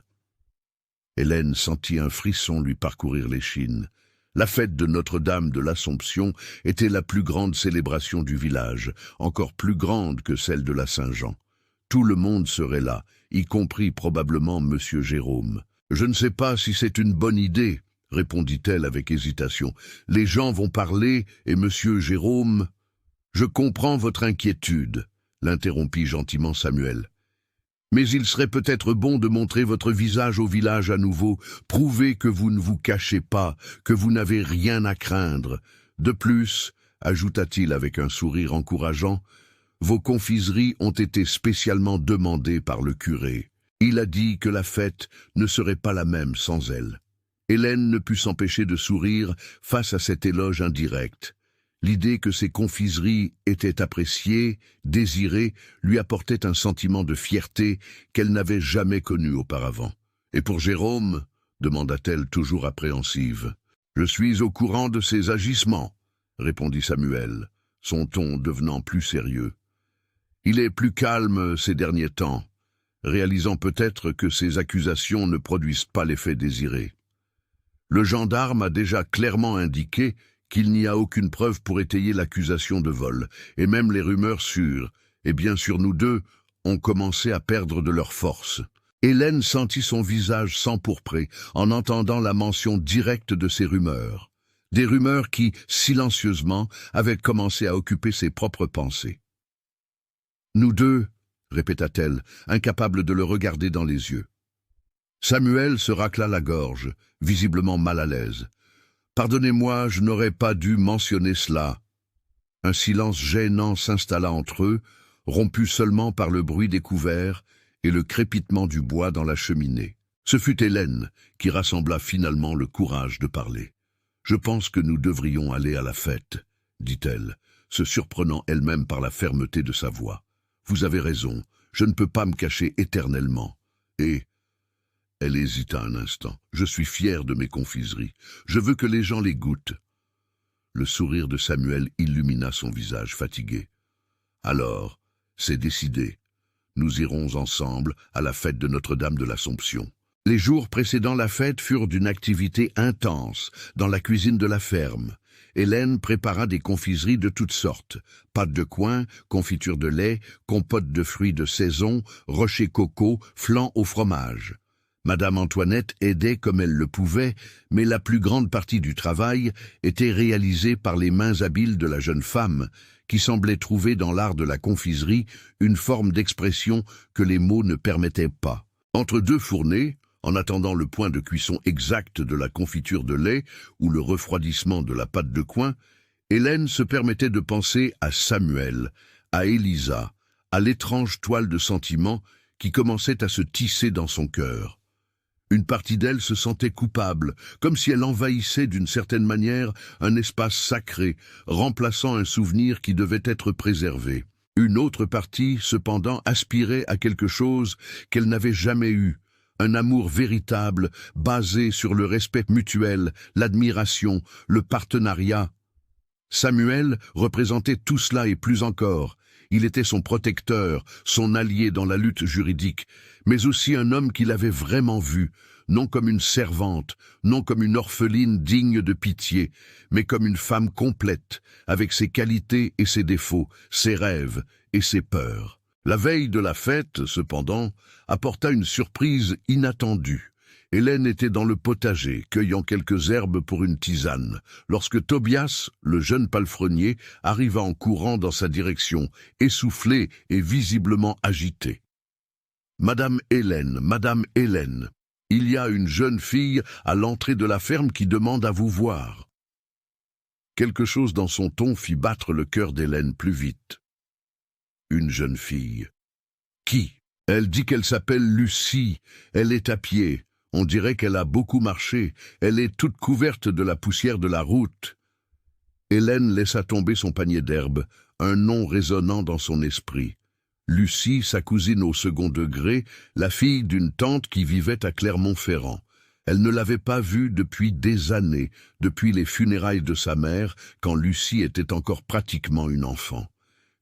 Hélène sentit un frisson lui parcourir l'échine. La fête de Notre-Dame de l'Assomption était la plus grande célébration du village, encore plus grande que celle de la Saint-Jean. Tout le monde serait là, y compris probablement Monsieur Jérôme. « Je ne sais pas si c'est une bonne idée, » répondit-elle avec hésitation. « Les gens vont parler, et monsieur Jérôme... » « Je comprends votre inquiétude, » l'interrompit gentiment Samuel. « Mais il serait peut-être bon de montrer votre visage au village à nouveau, prouver que vous ne vous cachez pas, que vous n'avez rien à craindre. De plus, ajouta-t-il avec un sourire encourageant, vos confiseries ont été spécialement demandées par le curé. Il a dit que la fête ne serait pas la même sans elle. » Hélène ne put s'empêcher de sourire face à cet éloge indirect. L'idée que ses confiseries étaient appréciées, désirées, lui apportait un sentiment de fierté qu'elle n'avait jamais connu auparavant. « Et pour Jérôme ?» demanda-t-elle toujours appréhensive. « Je suis au courant de ses agissements, » répondit Samuel, son ton devenant plus sérieux. « Il est plus calme ces derniers temps, réalisant peut-être que ses accusations ne produisent pas l'effet désiré. Le gendarme a déjà clairement indiqué qu'il n'y a aucune preuve pour étayer l'accusation de vol, et même les rumeurs sûres, et bien sûr nous deux, ont commencé à perdre de leur force. » Hélène sentit son visage s'empourprer en entendant la mention directe de ces rumeurs. Des rumeurs qui, silencieusement, avaient commencé à occuper ses propres pensées. « Nous deux, » répéta-t-elle, incapable de le regarder dans les yeux. Samuel se racla la gorge, visiblement mal à l'aise. « Pardonnez-moi, je n'aurais pas dû mentionner cela. » Un silence gênant s'installa entre eux, rompu seulement par le bruit des couverts et le crépitement du bois dans la cheminée. Ce fut Hélène qui rassembla finalement le courage de parler. « Je pense que nous devrions aller à la fête, » dit-elle, se surprenant elle-même par la fermeté de sa voix. « Vous avez raison, je ne peux pas me cacher éternellement. Et... » Elle hésita un instant. « Je suis fière de mes confiseries. Je veux que les gens les goûtent. » Le sourire de Samuel illumina son visage fatigué. « Alors, c'est décidé. Nous irons ensemble à la fête de Notre-Dame de l'Assomption. » Les jours précédant la fête furent d'une activité intense dans la cuisine de la ferme. Hélène prépara des confiseries de toutes sortes. Pâte de coing, confiture de lait, compote de fruits de saison, rocher coco, flan au fromage. Madame Antoinette aidait comme elle le pouvait, mais la plus grande partie du travail était réalisée par les mains habiles de la jeune femme, qui semblait trouver dans l'art de la confiserie une forme d'expression que les mots ne permettaient pas. Entre deux fournées, en attendant le point de cuisson exact de la confiture de lait ou le refroidissement de la pâte de coing, Hélène se permettait de penser à Samuel, à Élisa, à l'étrange toile de sentiments qui commençait à se tisser dans son cœur. Une partie d'elle se sentait coupable, comme si elle envahissait d'une certaine manière un espace sacré, remplaçant un souvenir qui devait être préservé. Une autre partie, cependant, aspirait à quelque chose qu'elle n'avait jamais eu, un amour véritable, basé sur le respect mutuel, l'admiration, le partenariat. Samuel représentait tout cela et plus encore. Il était son protecteur, son allié dans la lutte juridique, mais aussi un homme qu'il avait vraiment vu, non comme une servante, non comme une orpheline digne de pitié, mais comme une femme complète, avec ses qualités et ses défauts, ses rêves et ses peurs. La veille de la fête, cependant, apporta une surprise inattendue. Hélène était dans le potager, cueillant quelques herbes pour une tisane, lorsque Tobias, le jeune palefrenier, arriva en courant dans sa direction, essoufflé et visiblement agité. « Madame Hélène, il y a une jeune fille à l'entrée de la ferme qui demande à vous voir. » Quelque chose dans son ton fit battre le cœur d'Hélène plus vite. Une jeune fille. Qui? Elle dit qu'elle s'appelle Lucie, elle est à pied. On dirait qu'elle a beaucoup marché, elle est toute couverte de la poussière de la route. Hélène laissa tomber son panier d'herbes, un nom résonnant dans son esprit. Lucie, sa cousine au second degré, la fille d'une tante qui vivait à Clermont-Ferrand. Elle ne l'avait pas vue depuis des années, depuis les funérailles de sa mère, quand Lucie était encore pratiquement une enfant.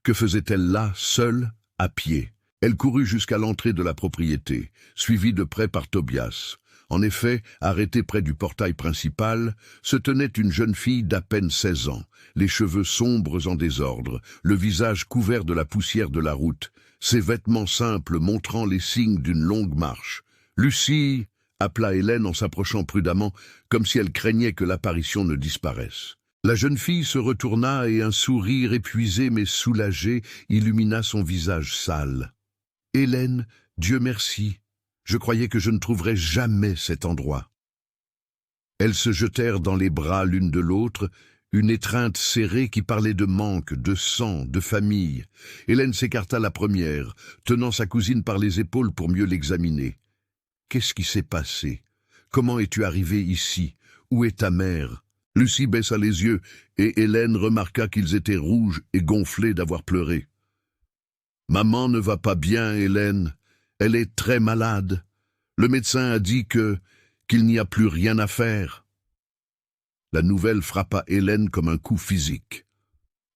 Que faisait-elle là, seule, à pied? Elle courut jusqu'à l'entrée de la propriété, suivie de près par Tobias. En effet, arrêtée près du portail principal, se tenait une jeune fille d'à peine 16 ans, les cheveux sombres en désordre, le visage couvert de la poussière de la route, ses vêtements simples montrant les signes d'une longue marche. « Lucie !» appela Hélène en s'approchant prudemment, comme si elle craignait que l'apparition ne disparaisse. La jeune fille se retourna et un sourire épuisé mais soulagé illumina son visage sale. « Hélène, Dieu merci, je croyais que je ne trouverais jamais cet endroit. » Elles se jetèrent dans les bras l'une de l'autre, une étreinte serrée qui parlait de manque, de sang, de famille. Hélène s'écarta la première, tenant sa cousine par les épaules pour mieux l'examiner. « Qu'est-ce qui s'est passé? Comment es-tu arrivée ici? Où est ta mère ?» Lucie baissa les yeux, et Hélène remarqua qu'ils étaient rouges et gonflés d'avoir pleuré. « Maman ne va pas bien, Hélène. Elle est très malade. Le médecin a dit qu'il n'y a plus rien à faire. » La nouvelle frappa Hélène comme un coup physique.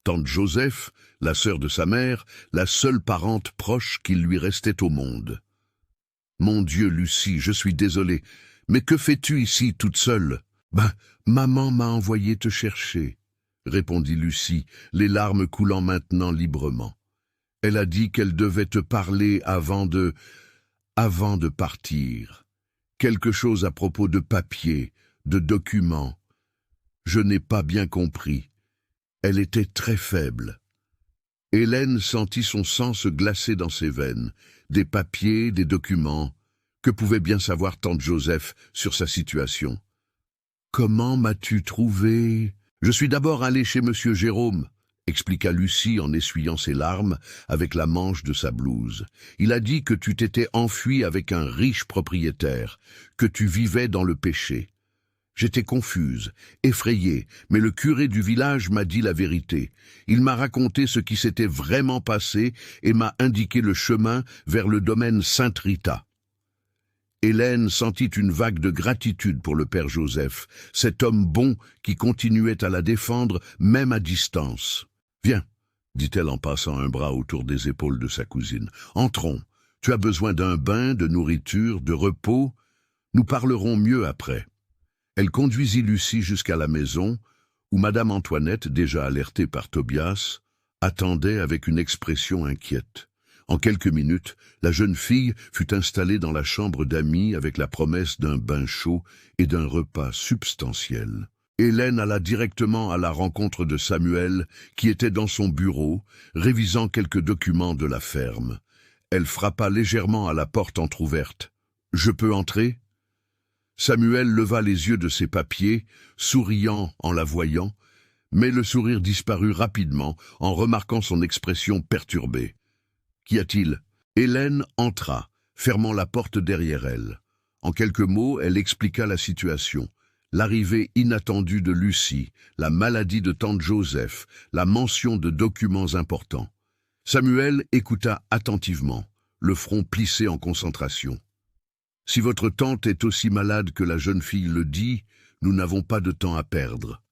Tante Joseph, la sœur de sa mère, la seule parente proche qu'il lui restait au monde. « Mon Dieu, Lucie, je suis désolée, mais que fais-tu ici toute seule ?»« Maman m'a envoyé te chercher, » répondit Lucie, les larmes coulant maintenant librement. « Elle a dit qu'elle devait te parler avant de partir. Quelque chose à propos de papiers, de documents. Je n'ai pas bien compris. Elle était très faible. » Hélène sentit son sang se glacer dans ses veines. Des papiers, des documents. Que pouvait bien savoir tante Joseph sur sa situation? « Comment m'as-tu trouvé? »« Je suis d'abord allé chez monsieur Jérôme, » expliqua Lucie en essuyant ses larmes avec la manche de sa blouse. « Il a dit que tu t'étais enfui avec un riche propriétaire, que tu vivais dans le péché. J'étais confuse, effrayée, mais le curé du village m'a dit la vérité. Il m'a raconté ce qui s'était vraiment passé et m'a indiqué le chemin vers le domaine Sainte-Rita. » Hélène sentit une vague de gratitude pour le père Joseph, cet homme bon qui continuait à la défendre même à distance. « Viens, » dit-elle en passant un bras autour des épaules de sa cousine. « Entrons. Tu as besoin d'un bain, de nourriture, de repos. Nous parlerons mieux après. » Elle conduisit Lucie jusqu'à la maison, où Madame Antoinette, déjà alertée par Tobias, attendait avec une expression inquiète. En quelques minutes, la jeune fille fut installée dans la chambre d'amis avec la promesse d'un bain chaud et d'un repas substantiel. Hélène alla directement à la rencontre de Samuel, qui était dans son bureau, révisant quelques documents de la ferme. Elle frappa légèrement à la porte entr'ouverte. « Je peux entrer ?» Samuel leva les yeux de ses papiers, souriant en la voyant, mais le sourire disparut rapidement en remarquant son expression perturbée. « Qu'y a-t-il » Hélène entra, fermant la porte derrière elle. En quelques mots, elle expliqua la situation. L'arrivée inattendue de Lucie, la maladie de tante Joseph, la mention de documents importants. Samuel écouta attentivement, le front plissé en concentration. « Si votre tante est aussi malade que la jeune fille le dit, nous n'avons pas de temps à perdre, »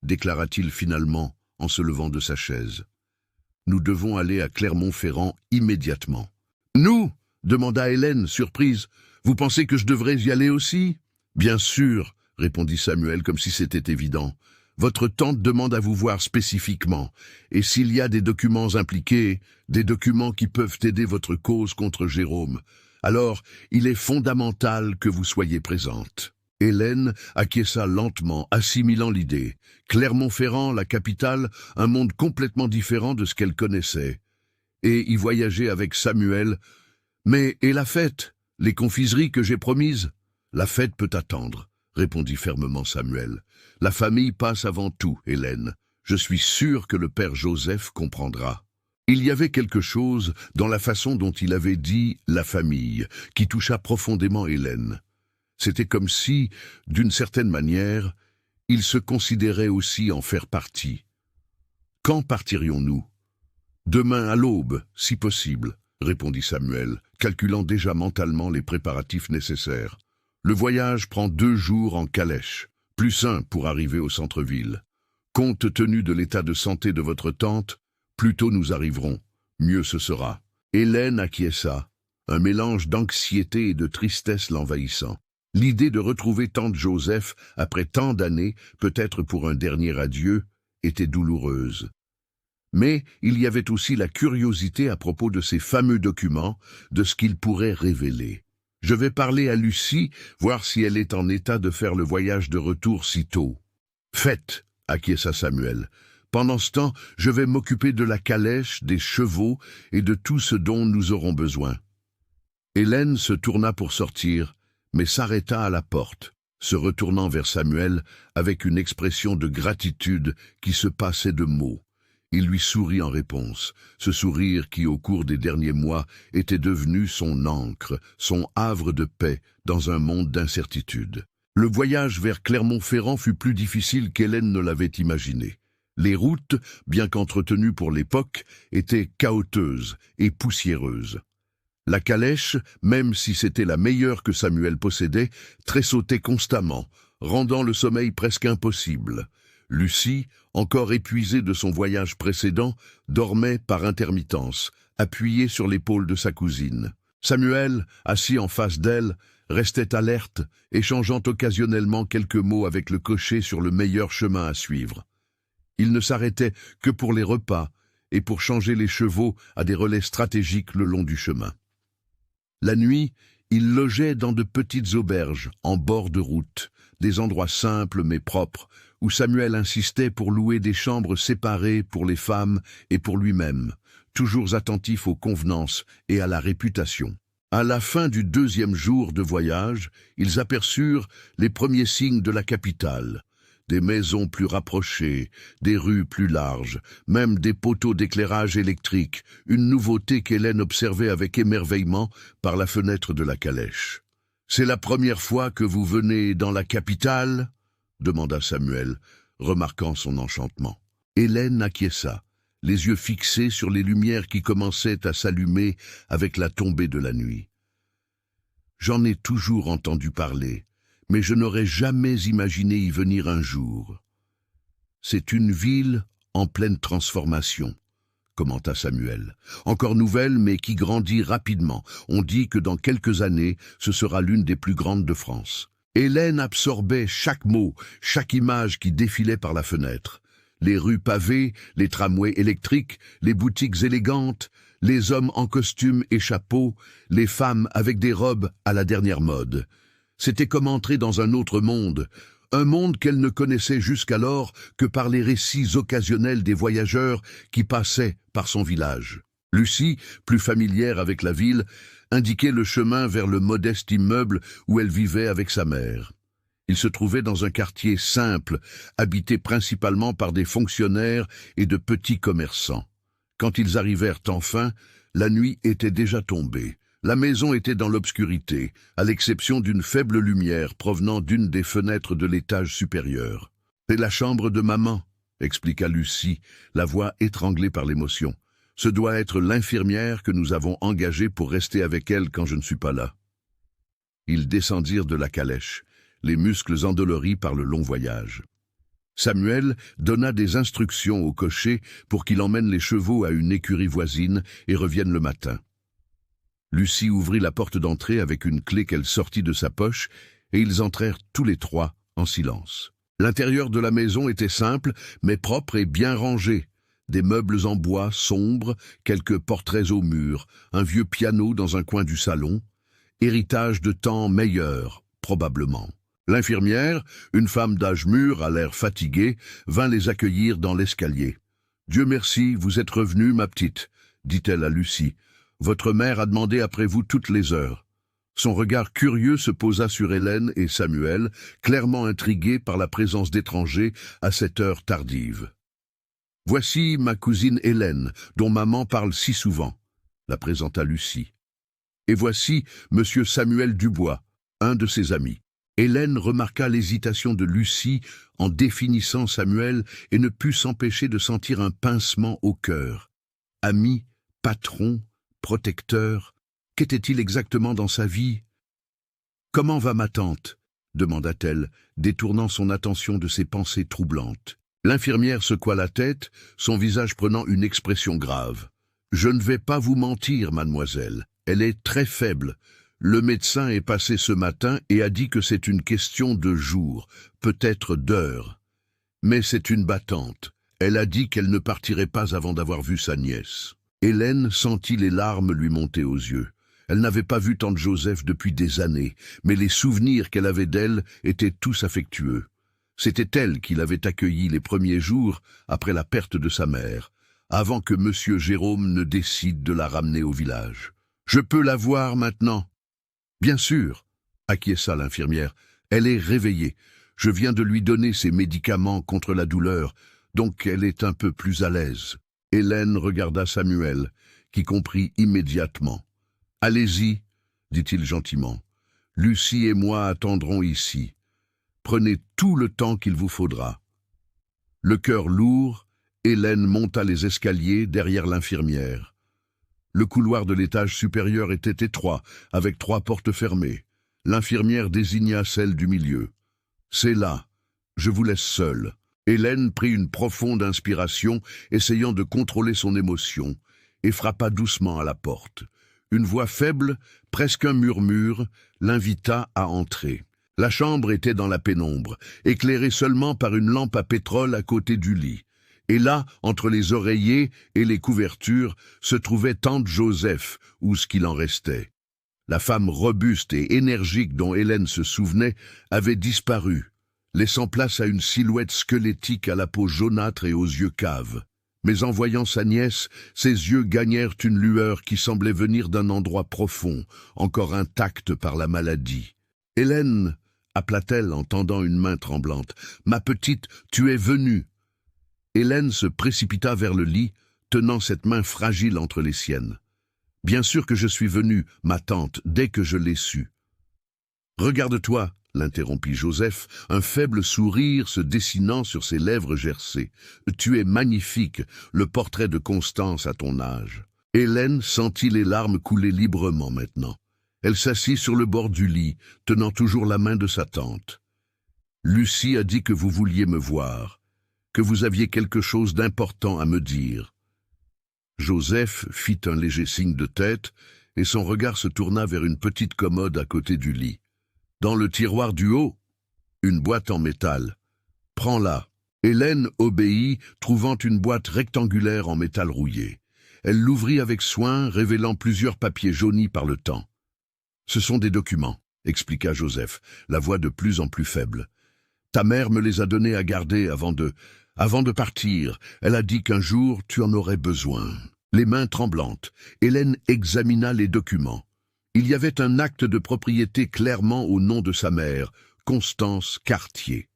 déclara-t-il finalement en se levant de sa chaise. « Nous devons aller à Clermont-Ferrand immédiatement. »« Nous » demanda Hélène, surprise. « Vous pensez que je devrais y aller aussi ?»« Bien sûr, » répondit Samuel comme si c'était évident. « Votre tante demande à vous voir spécifiquement, et s'il y a des documents impliqués, des documents qui peuvent aider votre cause contre Jérôme, alors il est fondamental que vous soyez présente. » Hélène acquiesça lentement, assimilant l'idée. Clermont-Ferrand, la capitale, un monde complètement différent de ce qu'elle connaissait. Et y voyager avec Samuel. « Mais et la fête? Les confiseries que j'ai promises ?»« La fête peut attendre, » répondit fermement Samuel. « La famille passe avant tout, Hélène. Je suis sûr que le père Joseph comprendra. » Il y avait quelque chose dans la façon dont il avait dit « la famille » qui toucha profondément Hélène. C'était comme si, d'une certaine manière, il se considérait aussi en faire partie. « Quand partirions-nous ?»« Demain à l'aube, si possible, » répondit Samuel, calculant déjà mentalement les préparatifs nécessaires. « Le voyage prend 2 jours en calèche, plus 1 pour arriver au centre-ville. Compte tenu de l'état de santé de votre tante, plus tôt nous arriverons, mieux ce sera. » Hélène acquiesça, un mélange d'anxiété et de tristesse l'envahissant. L'idée de retrouver tante Joseph, après tant d'années, peut-être pour un dernier adieu, était douloureuse. Mais il y avait aussi la curiosité à propos de ces fameux documents, de ce qu'ils pourraient révéler. Je vais parler à Lucie, voir si elle est en état de faire le voyage de retour si tôt. Faites, acquiesça Samuel. Pendant ce temps, je vais m'occuper de la calèche, des chevaux et de tout ce dont nous aurons besoin. Hélène se tourna pour sortir, mais s'arrêta à la porte, se retournant vers Samuel avec une expression de gratitude qui se passait de mots. Il lui sourit en réponse, ce sourire qui, au cours des derniers mois, était devenu son ancre, son havre de paix dans un monde d'incertitude. Le voyage vers Clermont-Ferrand fut plus difficile qu'Hélène ne l'avait imaginé. Les routes, bien qu'entretenues pour l'époque, étaient cahotteuses et poussiéreuses. La calèche, même si c'était la meilleure que Samuel possédait, tressautait constamment, rendant le sommeil presque impossible. Lucie, encore épuisée de son voyage précédent, dormait par intermittence, appuyée sur l'épaule de sa cousine. Samuel, assis en face d'elle, restait alerte, échangeant occasionnellement quelques mots avec le cocher sur le meilleur chemin à suivre. Il ne s'arrêtait que pour les repas et pour changer les chevaux à des relais stratégiques le long du chemin. La nuit, il logeait dans de petites auberges, en bord de route, des endroits simples mais propres, où Samuel insistait pour louer des chambres séparées pour les femmes et pour lui-même, toujours attentif aux convenances et à la réputation. À la fin du 2e jour de voyage, ils aperçurent les premiers signes de la capitale. Des maisons plus rapprochées, des rues plus larges, même des poteaux d'éclairage électrique, une nouveauté qu'Hélène observait avec émerveillement par la fenêtre de la calèche. « C'est la première fois que vous venez dans la capitale ?» demanda Samuel, remarquant son enchantement. Hélène acquiesça, les yeux fixés sur les lumières qui commençaient à s'allumer avec la tombée de la nuit. « J'en ai toujours entendu parler, mais je n'aurais jamais imaginé y venir un jour. C'est une ville en pleine transformation, commenta Samuel. Encore nouvelle, mais qui grandit rapidement. On dit que dans quelques années, ce sera l'une des plus grandes de France. Hélène absorbait chaque mot, chaque image qui défilait par la fenêtre. Les rues pavées, les tramways électriques, les boutiques élégantes, les hommes en costume et chapeau, les femmes avec des robes à la dernière mode. C'était comme entrer dans un autre monde, un monde qu'elle ne connaissait jusqu'alors que par les récits occasionnels des voyageurs qui passaient par son village. Lucie, plus familière avec la ville, indiquait le chemin vers le modeste immeuble où elle vivait avec sa mère. Il se trouvait dans un quartier simple, habité principalement par des fonctionnaires et de petits commerçants. Quand ils arrivèrent enfin, la nuit était déjà tombée. La maison était dans l'obscurité, à l'exception d'une faible lumière provenant d'une des fenêtres de l'étage supérieur. « C'est la chambre de maman », expliqua Lucie, la voix étranglée par l'émotion. « Ce doit être l'infirmière que nous avons engagée pour rester avec elle quand je ne suis pas là. » Ils descendirent de la calèche, les muscles endoloris par le long voyage. Samuel donna des instructions au cocher pour qu'il emmène les chevaux à une écurie voisine et revienne le matin. Lucie ouvrit la porte d'entrée avec une clé qu'elle sortit de sa poche, et ils entrèrent tous les trois en silence. L'intérieur de la maison était simple, mais propre et bien rangé. Des meubles en bois sombres, quelques portraits au mur, un vieux piano dans un coin du salon, héritage de temps meilleurs, probablement. L'infirmière, une femme d'âge mûr, à l'air fatigué, vint les accueillir dans l'escalier. « Dieu merci, vous êtes revenue, ma petite, » dit-elle à Lucie. « Votre mère a demandé après vous toutes les heures. » Son regard curieux se posa sur Hélène et Samuel, clairement intrigués par la présence d'étrangers à cette heure tardive. « Voici ma cousine Hélène, dont maman parle si souvent, » la présenta Lucie. « Et voici monsieur Samuel Dubois, un de ses amis. » Hélène remarqua l'hésitation de Lucie en définissant Samuel et ne put s'empêcher de sentir un pincement au cœur. Ami, patron, protecteur, qu'était-il exactement dans sa vie? « Comment va ma tante ?» demanda-t-elle, détournant son attention de ses pensées troublantes. L'infirmière secoua la tête, son visage prenant une expression grave. « Je ne vais pas vous mentir, mademoiselle, elle est très faible. Le médecin est passé ce matin et a dit que c'est une question de jours, peut-être d'heures. Mais c'est une battante. Elle a dit qu'elle ne partirait pas avant d'avoir vu sa nièce. » Hélène sentit les larmes lui monter aux yeux. Elle n'avait pas vu tante Joseph depuis des années, mais les souvenirs qu'elle avait d'elle étaient tous affectueux. C'était elle qui l'avait accueillie les premiers jours après la perte de sa mère, avant que monsieur Jérôme ne décide de la ramener au village. « Je peux la voir maintenant ?»« Bien sûr », acquiesça l'infirmière. « Elle est réveillée. Je viens de lui donner ses médicaments contre la douleur, donc elle est un peu plus à l'aise. » Hélène regarda Samuel, qui comprit immédiatement. « Allez-y, » dit-il gentiment. « Lucie et moi attendrons ici. Prenez tout le temps qu'il vous faudra. » Le cœur lourd, Hélène monta les escaliers derrière l'infirmière. Le couloir de l'étage supérieur était étroit, avec 3 portes fermées. L'infirmière désigna celle du milieu. « C'est là. Je vous laisse seule. » Hélène prit une profonde inspiration, essayant de contrôler son émotion, et frappa doucement à la porte. Une voix faible, presque un murmure, l'invita à entrer. La chambre était dans la pénombre, éclairée seulement par une lampe à pétrole à côté du lit. Et là, entre les oreillers et les couvertures, se trouvait tante Joseph, ou ce qu'il en restait. La femme robuste et énergique dont Hélène se souvenait avait disparu, laissant place à une silhouette squelettique à la peau jaunâtre et aux yeux caves. Mais en voyant sa nièce, ses yeux gagnèrent une lueur qui semblait venir d'un endroit profond, encore intact par la maladie. « Hélène !» appela-t-elle en tendant une main tremblante. « Ma petite, tu es venue !» Hélène se précipita vers le lit, tenant cette main fragile entre les siennes. « Bien sûr que je suis venue, ma tante, dès que je l'ai su. »« Regarde-toi !» l'interrompit Joseph, un faible sourire se dessinant sur ses lèvres gercées. « Tu es magnifique, le portrait de Constance à ton âge. » Hélène sentit les larmes couler librement maintenant. Elle s'assit sur le bord du lit, tenant toujours la main de sa tante. « Lucie a dit que vous vouliez me voir, que vous aviez quelque chose d'important à me dire. » Joseph fit un léger signe de tête, et son regard se tourna vers une petite commode à côté du lit. Dans le tiroir du haut, une boîte en métal. « Prends-la. » Hélène obéit, trouvant une boîte rectangulaire en métal rouillé. Elle l'ouvrit avec soin, révélant plusieurs papiers jaunis par le temps. « Ce sont des documents, » expliqua Joseph, la voix de plus en plus faible. « Ta mère me les a donnés à garder avant de partir. Elle a dit qu'un jour tu en aurais besoin. » Les mains tremblantes, Hélène examina les documents. Il y avait un acte de propriété clairement au nom de sa mère, Constance Cartier.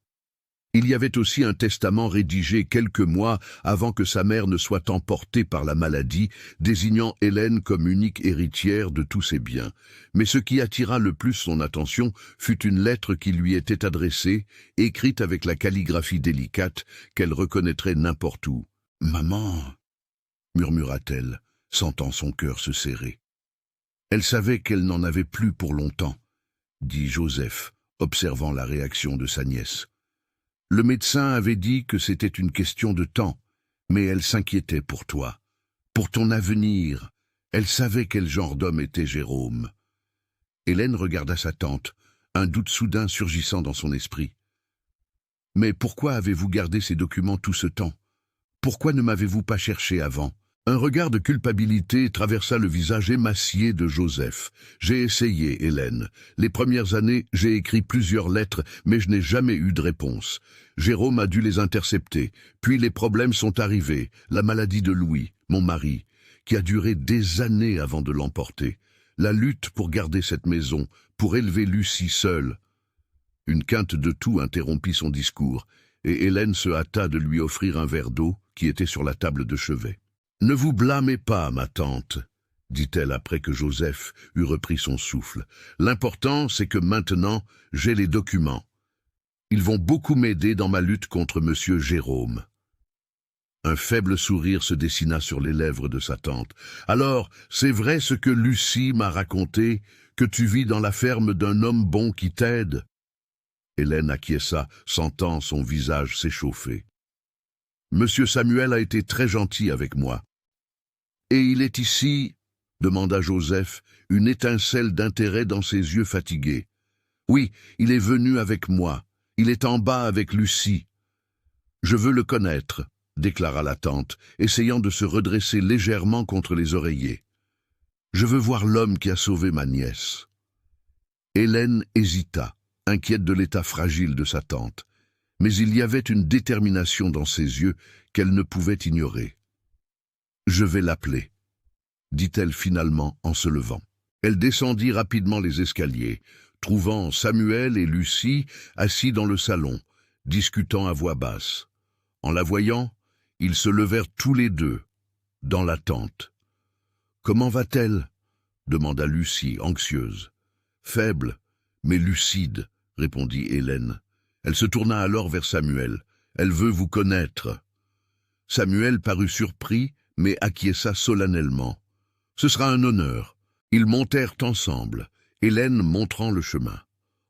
Il y avait aussi un testament rédigé quelques mois avant que sa mère ne soit emportée par la maladie, désignant Hélène comme unique héritière de tous ses biens. Mais ce qui attira le plus son attention fut une lettre qui lui était adressée, écrite avec la calligraphie délicate qu'elle reconnaîtrait n'importe où. « Maman !» murmura-t-elle, sentant son cœur se serrer. Elle savait qu'elle n'en avait plus pour longtemps, dit Joseph, observant la réaction de sa nièce. Le médecin avait dit que c'était une question de temps, mais elle s'inquiétait pour toi, pour ton avenir. Elle savait quel genre d'homme était Jérôme. Hélène regarda sa tante, un doute soudain surgissant dans son esprit. « Mais pourquoi avez-vous gardé ces documents tout ce temps? Pourquoi ne m'avez-vous pas cherché avant ?» Un regard de culpabilité traversa le visage émacié de Joseph. « J'ai essayé, Hélène. Les premières années, j'ai écrit plusieurs lettres, mais je n'ai jamais eu de réponse. Jérôme a dû les intercepter. Puis les problèmes sont arrivés. La maladie de Louis, mon mari, qui a duré des années avant de l'emporter. La lutte pour garder cette maison, pour élever Lucie seule. » Une quinte de toux interrompit son discours, et Hélène se hâta de lui offrir un verre d'eau qui était sur la table de chevet. « Ne vous blâmez pas, ma tante, » dit-elle après que Joseph eut repris son souffle. « L'important, c'est que maintenant, j'ai les documents. Ils vont beaucoup m'aider dans ma lutte contre monsieur Jérôme. » Un faible sourire se dessina sur les lèvres de sa tante. « Alors, c'est vrai ce que Lucie m'a raconté, que tu vis dans la ferme d'un homme bon qui t'aide ?» Hélène acquiesça, sentant son visage s'échauffer. « Monsieur Samuel a été très gentil avec moi. »« Et il est ici ?» demanda Joseph, une étincelle d'intérêt dans ses yeux fatigués. « Oui, il est venu avec moi. Il est en bas avec Lucie. »« Je veux le connaître, » déclara la tante, essayant de se redresser légèrement contre les oreillers. Je veux voir l'homme qui a sauvé ma nièce. Hélène hésita, inquiète de l'état fragile de sa tante, mais il y avait une détermination dans ses yeux qu'elle ne pouvait ignorer. « Je vais l'appeler », dit-elle finalement en se levant. Elle descendit rapidement les escaliers, trouvant Samuel et Lucie assis dans le salon, discutant à voix basse. En la voyant, ils se levèrent tous les deux, dans l'attente. « Comment va-t-elle » demanda Lucie, anxieuse. « Faible, mais lucide », répondit Hélène. Elle se tourna alors vers Samuel. « Elle veut vous connaître. » Samuel parut surpris, mais acquiesça solennellement. « Ce sera un honneur. » Ils montèrent ensemble, Hélène montrant le chemin.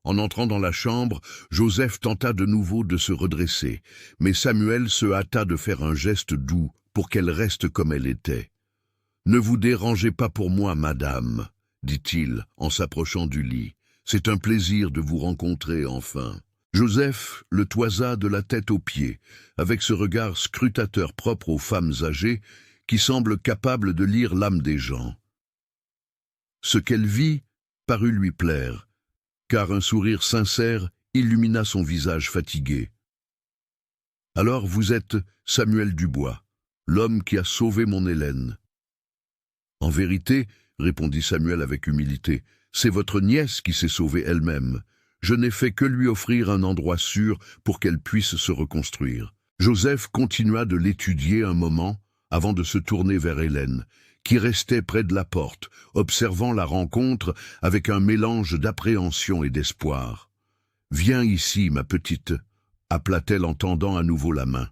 En entrant dans la chambre, Joseph tenta de nouveau de se redresser, mais Samuel se hâta de faire un geste doux pour qu'elle reste comme elle était. « Ne vous dérangez pas pour moi, madame, » dit-il en s'approchant du lit. « C'est un plaisir de vous rencontrer enfin. » Joseph le toisa de la tête aux pieds, avec ce regard scrutateur propre aux femmes âgées qui semble capable de lire l'âme des gens. Ce qu'elle vit parut lui plaire, car un sourire sincère illumina son visage fatigué. « Alors vous êtes Samuel Dubois, l'homme qui a sauvé mon Hélène. »« En vérité, » répondit Samuel avec humilité, « c'est votre nièce qui s'est sauvée elle-même. Je n'ai fait que lui offrir un endroit sûr pour qu'elle puisse se reconstruire. » Joseph continua de l'étudier un moment avant de se tourner vers Hélène, qui restait près de la porte, observant la rencontre avec un mélange d'appréhension et d'espoir. « Viens ici, ma petite » appela-t-elle en tendant à nouveau la main.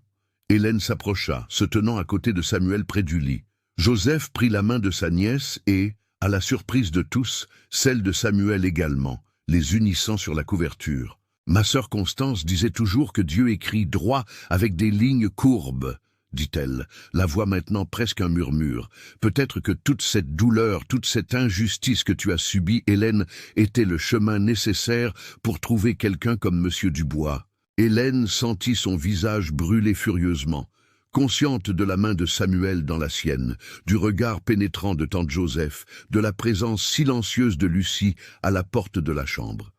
Hélène s'approcha, se tenant à côté de Samuel près du lit. Joseph prit la main de sa nièce et, à la surprise de tous, celle de Samuel également, les unissant sur la couverture. « Ma sœur Constance disait toujours que Dieu écrit droit avec des lignes courbes, » dit-elle, la voix maintenant presque un murmure. « Peut-être que toute cette douleur, toute cette injustice que tu as subie, Hélène, était le chemin nécessaire pour trouver quelqu'un comme Monsieur Dubois. » Hélène sentit son visage brûler furieusement, consciente de la main de Samuel dans la sienne, du regard pénétrant de tante Joseph, de la présence silencieuse de Lucie à la porte de la chambre.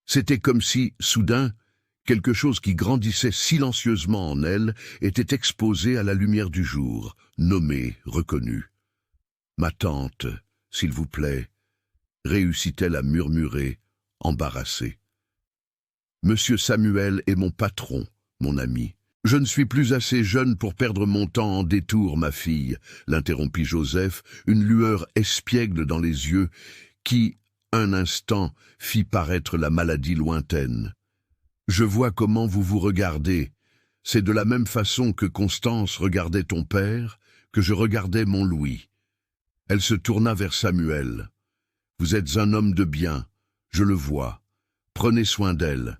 C'était comme si, soudain, quelque chose qui grandissait silencieusement en elle était exposé à la lumière du jour, nommé, reconnu. « Ma tante, s'il vous plaît, » réussit-elle à murmurer, embarrassée. « Monsieur Samuel est mon patron, mon ami. »« Je ne suis plus assez jeune pour perdre mon temps en détour, ma fille, » l'interrompit Joseph, une lueur espiègle dans les yeux qui, un instant, fit paraître la maladie lointaine. « Je vois comment vous vous regardez. C'est de la même façon que Constance regardait ton père, que je regardais mon Louis. » Elle se tourna vers Samuel. « Vous êtes un homme de bien, je le vois. Prenez soin d'elle.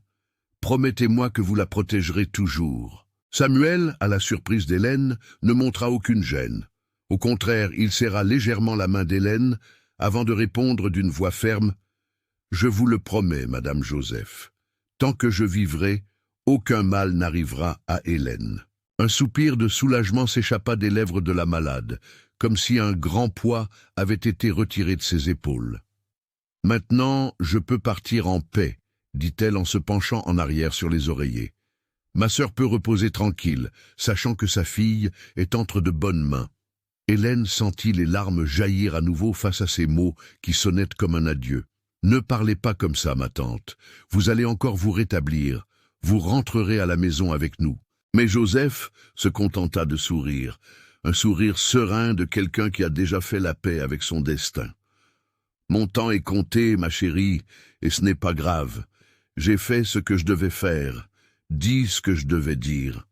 Promettez-moi que vous la protégerez toujours. » Samuel, à la surprise d'Hélène, ne montra aucune gêne. Au contraire, il serra légèrement la main d'Hélène avant de répondre d'une voix ferme « Je vous le promets, Madame Joseph. Tant que je vivrai, aucun mal n'arrivera à Hélène. » Un soupir de soulagement s'échappa des lèvres de la malade, comme si un grand poids avait été retiré de ses épaules. « Maintenant, je peux partir en paix, » dit-elle en se penchant en arrière sur les oreillers. « Ma sœur peut reposer tranquille, sachant que sa fille est entre de bonnes mains. » Hélène sentit les larmes jaillir à nouveau face à ces mots qui sonnaient comme un adieu. « Ne parlez pas comme ça, ma tante. Vous allez encore vous rétablir. Vous rentrerez à la maison avec nous. » Mais Joseph se contenta de sourire, un sourire serein de quelqu'un qui a déjà fait la paix avec son destin. « Mon temps est compté, ma chérie, et ce n'est pas grave. J'ai fait ce que je devais faire, dit ce que je devais dire. »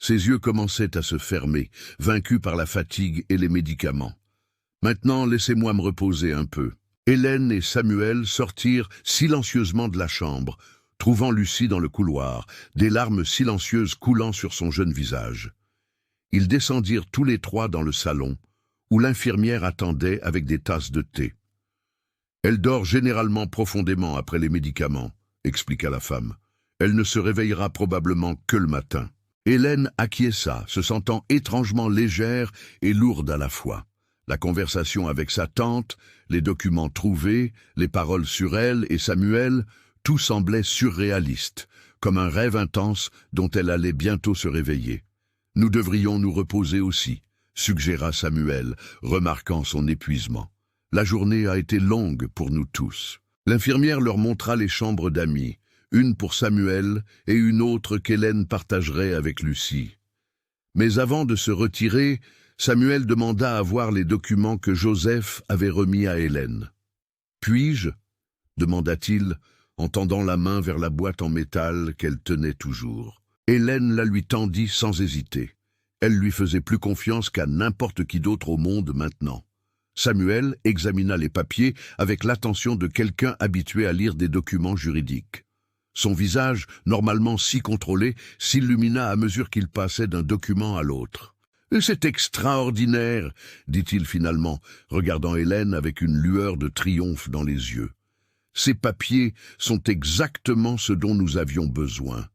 Ses yeux commençaient à se fermer, vaincus par la fatigue et les médicaments. « Maintenant, laissez-moi me reposer un peu. » Hélène et Samuel sortirent silencieusement de la chambre, trouvant Lucie dans le couloir, des larmes silencieuses coulant sur son jeune visage. Ils descendirent tous les trois dans le salon, où l'infirmière attendait avec des tasses de thé. « Elle dort généralement profondément après les médicaments, » expliqua la femme. « Elle ne se réveillera probablement que le matin. » Hélène acquiesça, se sentant étrangement légère et lourde à la fois. La conversation avec sa tante, les documents trouvés, les paroles sur elle et Samuel, tout semblait surréaliste, comme un rêve intense dont elle allait bientôt se réveiller. « Nous devrions nous reposer aussi », suggéra Samuel, remarquant son épuisement. « La journée a été longue pour nous tous. » L'infirmière leur montra les chambres d'amis, une pour Samuel et une autre qu'Hélène partagerait avec Lucie. Mais avant de se retirer, Samuel demanda à voir les documents que Joseph avait remis à Hélène. « Puis-je » demanda-t-il, en tendant la main vers la boîte en métal qu'elle tenait toujours. Hélène la lui tendit sans hésiter. Elle lui faisait plus confiance qu'à n'importe qui d'autre au monde maintenant. Samuel examina les papiers avec l'attention de quelqu'un habitué à lire des documents juridiques. Son visage, normalement si contrôlé, s'illumina à mesure qu'il passait d'un document à l'autre. « C'est extraordinaire !» dit-il finalement, regardant Hélène avec une lueur de triomphe dans les yeux. « Ces papiers sont exactement ce dont nous avions besoin.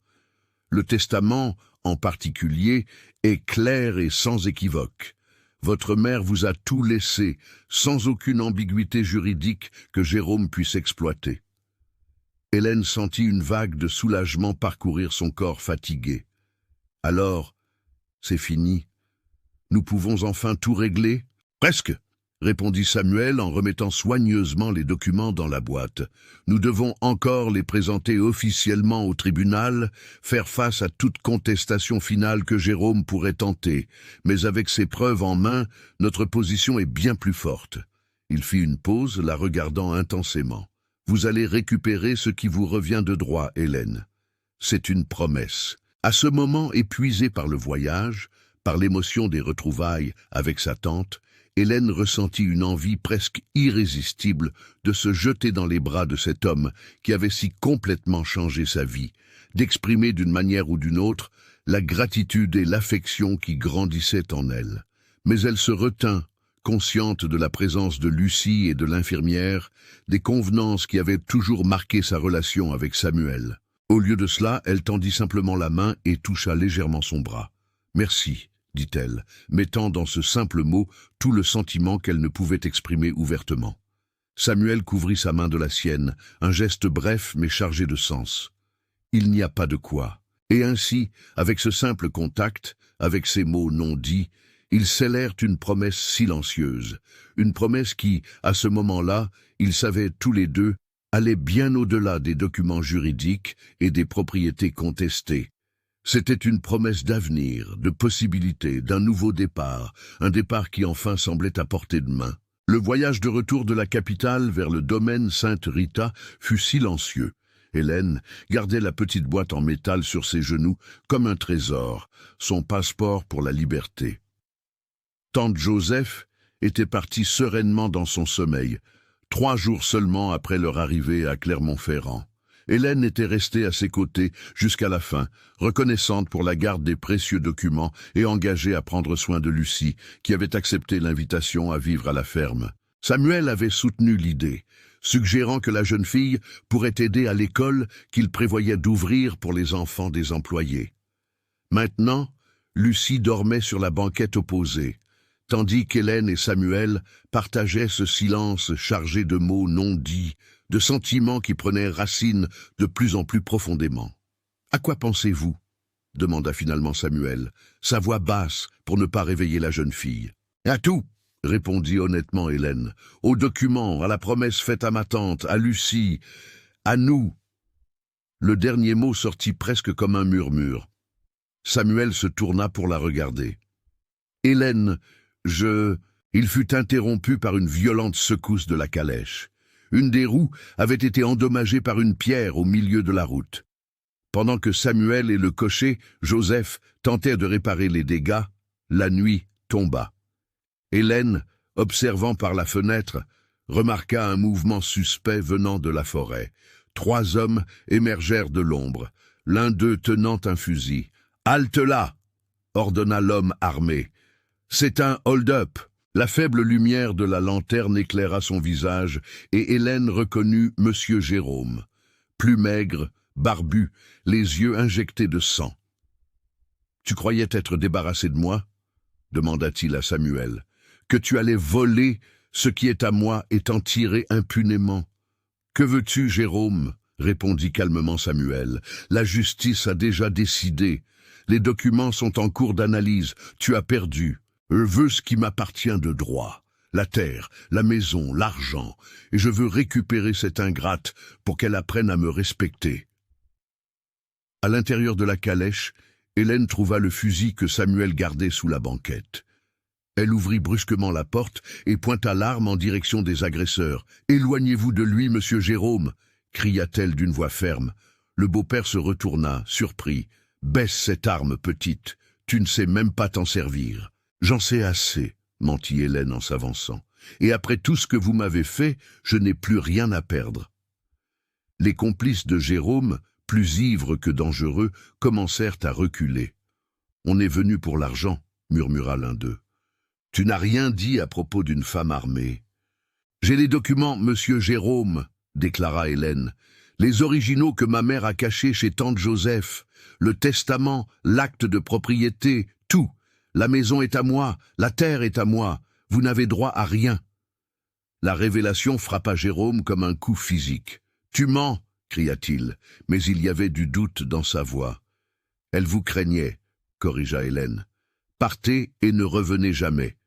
Le testament, en particulier, est clair et sans équivoque. Votre mère vous a tout laissé, sans aucune ambiguïté juridique que Jérôme puisse exploiter. » Hélène sentit une vague de soulagement parcourir son corps fatigué. « Alors, c'est fini. Nous pouvons enfin tout régler ?»« Presque !» répondit Samuel en remettant soigneusement les documents dans la boîte. « Nous devons encore les présenter officiellement au tribunal, faire face à toute contestation finale que Jérôme pourrait tenter, mais avec ces preuves en main, notre position est bien plus forte. » Il fit une pause, la regardant intensément. « Vous allez récupérer ce qui vous revient de droit, Hélène. C'est une promesse. » À ce moment, épuisée par le voyage, par l'émotion des retrouvailles avec sa tante, Hélène ressentit une envie presque irrésistible de se jeter dans les bras de cet homme qui avait si complètement changé sa vie, d'exprimer d'une manière ou d'une autre la gratitude et l'affection qui grandissaient en elle. Mais elle se retint, consciente de la présence de Lucie et de l'infirmière, des convenances qui avaient toujours marqué sa relation avec Samuel. Au lieu de cela, elle tendit simplement la main et toucha légèrement son bras. « Merci », dit-elle, mettant dans ce simple mot tout le sentiment qu'elle ne pouvait exprimer ouvertement. Samuel couvrit sa main de la sienne, un geste bref mais chargé de sens. « Il n'y a pas de quoi. » Et ainsi, avec ce simple contact, avec ces mots non dits, ils scellèrent une promesse silencieuse, une promesse qui, à ce moment-là, ils savaient tous les deux, allait bien au-delà des documents juridiques et des propriétés contestées. C'était une promesse d'avenir, de possibilité, d'un nouveau départ, un départ qui enfin semblait à portée de main. Le voyage de retour de la capitale vers le domaine Sainte-Rita fut silencieux. Hélène gardait la petite boîte en métal sur ses genoux comme un trésor, son passeport pour la liberté. Tante Joseph était partie sereinement dans son sommeil, 3 jours seulement après leur arrivée à Clermont-Ferrand. Hélène était restée à ses côtés jusqu'à la fin, reconnaissante pour la garde des précieux documents et engagée à prendre soin de Lucie, qui avait accepté l'invitation à vivre à la ferme. Samuel avait soutenu l'idée, suggérant que la jeune fille pourrait aider à l'école qu'il prévoyait d'ouvrir pour les enfants des employés. Maintenant, Lucie dormait sur la banquette opposée, tandis qu'Hélène et Samuel partageaient ce silence chargé de mots non dits, de sentiments qui prenaient racine de plus en plus profondément. « À quoi pensez-vous » demanda finalement Samuel, sa voix basse pour ne pas réveiller la jeune fille. « À tout » répondit honnêtement Hélène, « aux documents, à la promesse faite à ma tante, à Lucie, à nous. » Le dernier mot sortit presque comme un murmure. Samuel se tourna pour la regarder. « Hélène, Il fut interrompu par une violente secousse de la calèche. Une des roues avait été endommagée par une pierre au milieu de la route. Pendant que Samuel et le cocher, Joseph, tentèrent de réparer les dégâts, la nuit tomba. Hélène, observant par la fenêtre, remarqua un mouvement suspect venant de la forêt. 3 hommes émergèrent de l'ombre, l'un d'eux tenant un fusil. « Halte là !» ordonna l'homme armé. « C'est un hold-up !» La faible lumière de la lanterne éclaira son visage et Hélène reconnut Monsieur Jérôme. Plus maigre, barbu, les yeux injectés de sang. « Tu croyais t'être débarrassé de moi ?» demanda-t-il à Samuel. que tu allais voler ce qui est à moi et t'en tirer impunément. Que veux-tu, Jérôme? Répondit calmement Samuel. La justice a déjà décidé. Les documents sont en cours d'analyse. Tu as perdu. Je veux ce qui m'appartient de droit. La terre, la maison, l'argent. Et je veux récupérer cette ingrate pour qu'elle apprenne à me respecter. À l'intérieur de la calèche, Hélène trouva le fusil que Samuel gardait sous la banquette. Elle ouvrit brusquement la porte et pointa l'arme en direction des agresseurs. « Éloignez-vous de lui, monsieur Jérôme !» cria-t-elle d'une voix ferme. Le beau-père se retourna, surpris. « Baisse cette arme, petite. Tu ne sais même pas t'en servir. »« J'en sais assez, » mentit Hélène en s'avançant. « Et après tout ce que vous m'avez fait, je n'ai plus rien à perdre. » Les complices de Jérôme, plus ivres que dangereux, commencèrent à reculer. « On est venu pour l'argent, » murmura l'un d'eux. « Tu n'as rien dit à propos d'une femme armée. »« J'ai les documents, monsieur Jérôme, » déclara Hélène. « Les originaux que ma mère a cachés chez tante Joseph, le testament, l'acte de propriété, tout. La maison est à moi, la terre est à moi, vous n'avez droit à rien. » La révélation frappa Jérôme comme un coup physique. « Tu mens !» cria-t-il, mais il y avait du doute dans sa voix. « Elle vous craignait, » corrigea Hélène. « Partez et ne revenez jamais.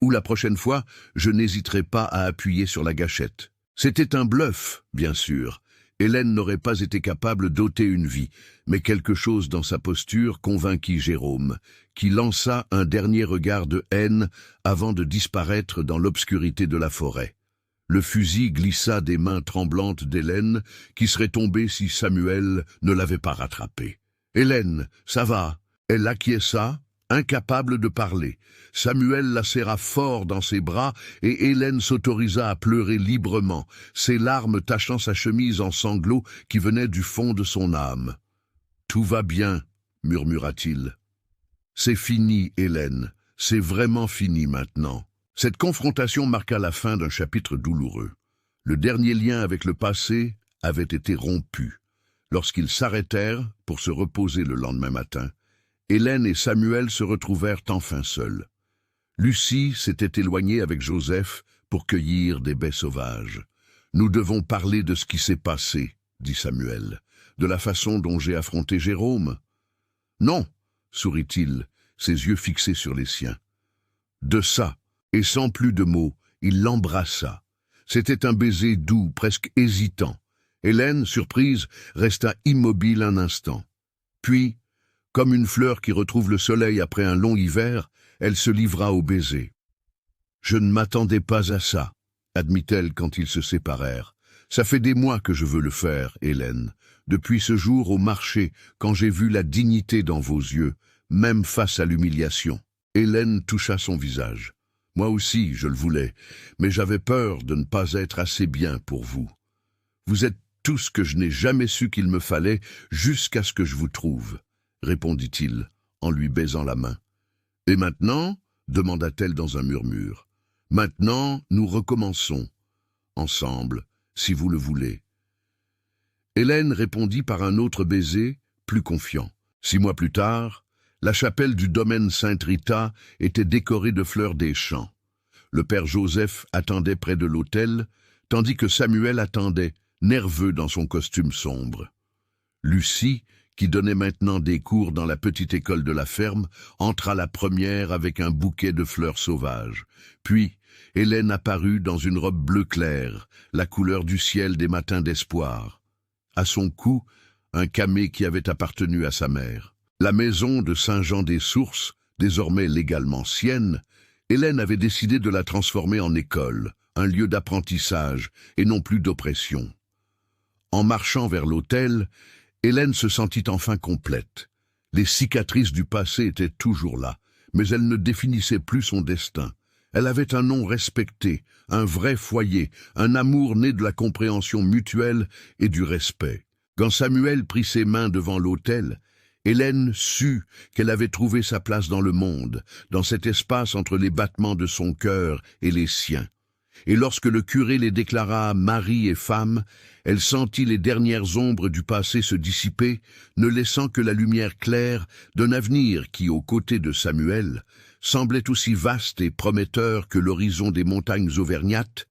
Ou la prochaine fois, je n'hésiterai pas à appuyer sur la gâchette. » C'était un bluff, bien sûr. Hélène n'aurait pas été capable d'ôter une vie, mais quelque chose dans sa posture convainquit Jérôme, qui lança un dernier regard de haine avant de disparaître dans l'obscurité de la forêt. Le fusil glissa des mains tremblantes d'Hélène, qui serait tombée si Samuel ne l'avait pas rattrapée. « Hélène, ça va ?» Elle acquiesça, incapable de parler. Samuel la serra fort dans ses bras et Hélène s'autorisa à pleurer librement, ses larmes tachant sa chemise en sanglots qui venaient du fond de son âme. « Tout va bien, » murmura-t-il. « C'est fini, Hélène, c'est vraiment fini maintenant. » Cette confrontation marqua la fin d'un chapitre douloureux. Le dernier lien avec le passé avait été rompu. Lorsqu'ils s'arrêtèrent pour se reposer le lendemain matin, Hélène et Samuel se retrouvèrent enfin seuls. Lucie s'était éloignée avec Joseph pour cueillir des baies sauvages. « Nous devons parler de ce qui s'est passé, » dit Samuel. « De la façon dont j'ai affronté Jérôme. »« Non, » sourit-il, ses yeux fixés sur les siens. « De ça, et sans plus de mots, il l'embrassa. C'était un baiser doux, presque hésitant. Hélène, surprise, resta immobile un instant. Puis, comme une fleur qui retrouve le soleil après un long hiver, elle se livra au baiser. « Je ne m'attendais pas à ça, » admit-elle quand ils se séparèrent. « Ça fait des mois que je veux le faire, Hélène. Depuis ce jour au marché, quand j'ai vu la dignité dans vos yeux, même face à l'humiliation. » Hélène toucha son visage. « Moi aussi, je le voulais, mais j'avais peur de ne pas être assez bien pour vous. Vous êtes tout ce que je n'ai jamais su qu'il me fallait jusqu'à ce que je vous trouve, » répondit-il, en lui baisant la main. « Et maintenant ?» demanda-t-elle dans un murmure. « Maintenant, nous recommençons. Ensemble, si vous le voulez. » Hélène répondit par un autre baiser, plus confiant. 6 mois plus tard, la chapelle du domaine Sainte-Rita était décorée de fleurs des champs. Le père Joseph attendait près de l'autel, tandis que Samuel attendait, nerveux dans son costume sombre. Lucie, qui donnait maintenant des cours dans la petite école de la ferme, entra la première avec un bouquet de fleurs sauvages. Puis, Hélène apparut dans une robe bleu clair, la couleur du ciel des matins d'espoir. À son cou, un camée qui avait appartenu à sa mère. La maison de Saint-Jean-des-Sources, désormais légalement sienne, Hélène avait décidé de la transformer en école, un lieu d'apprentissage et non plus d'oppression. En marchant vers l'autel, Hélène se sentit enfin complète. Les cicatrices du passé étaient toujours là, mais elles ne définissaient plus son destin. Elle avait un nom respecté, un vrai foyer, un amour né de la compréhension mutuelle et du respect. Quand Samuel prit ses mains devant l'autel, Hélène sut qu'elle avait trouvé sa place dans le monde, dans cet espace entre les battements de son cœur et les siens. Et lorsque le curé les déclara mari et femme, elle sentit les dernières ombres du passé se dissiper, ne laissant que la lumière claire d'un avenir qui, aux côtés de Samuel, semblait aussi vaste et prometteur que l'horizon des montagnes auvergnates,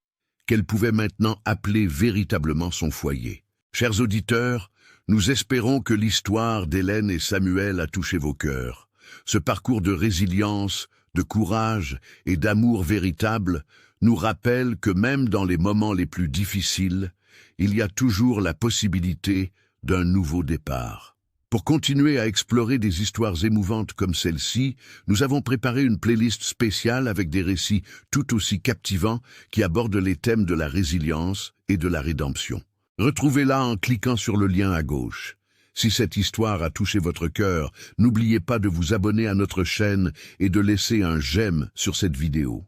qu'elle pouvait maintenant appeler véritablement son foyer. Chers auditeurs, nous espérons que l'histoire d'Hélène et Samuel a touché vos cœurs. Ce parcours de résilience, de courage et d'amour véritable nous rappelle que même dans les moments les plus difficiles, il y a toujours la possibilité d'un nouveau départ. Pour continuer à explorer des histoires émouvantes comme celle-ci, nous avons préparé une playlist spéciale avec des récits tout aussi captivants qui abordent les thèmes de la résilience et de la rédemption. Retrouvez-la en cliquant sur le lien à gauche. Si cette histoire a touché votre cœur, n'oubliez pas de vous abonner à notre chaîne et de laisser un j'aime sur cette vidéo.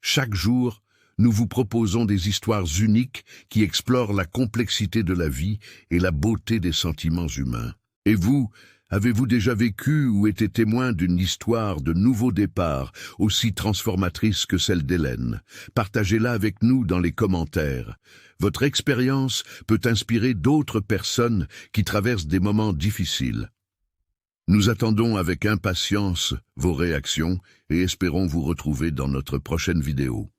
Chaque jour, nous vous proposons des histoires uniques qui explorent la complexité de la vie et la beauté des sentiments humains. Et vous, avez-vous déjà vécu ou été témoin d'une histoire de nouveau départ aussi transformatrice que celle d'Hélène? Partagez-la avec nous dans les commentaires. Votre expérience peut inspirer d'autres personnes qui traversent des moments difficiles. Nous attendons avec impatience vos réactions et espérons vous retrouver dans notre prochaine vidéo.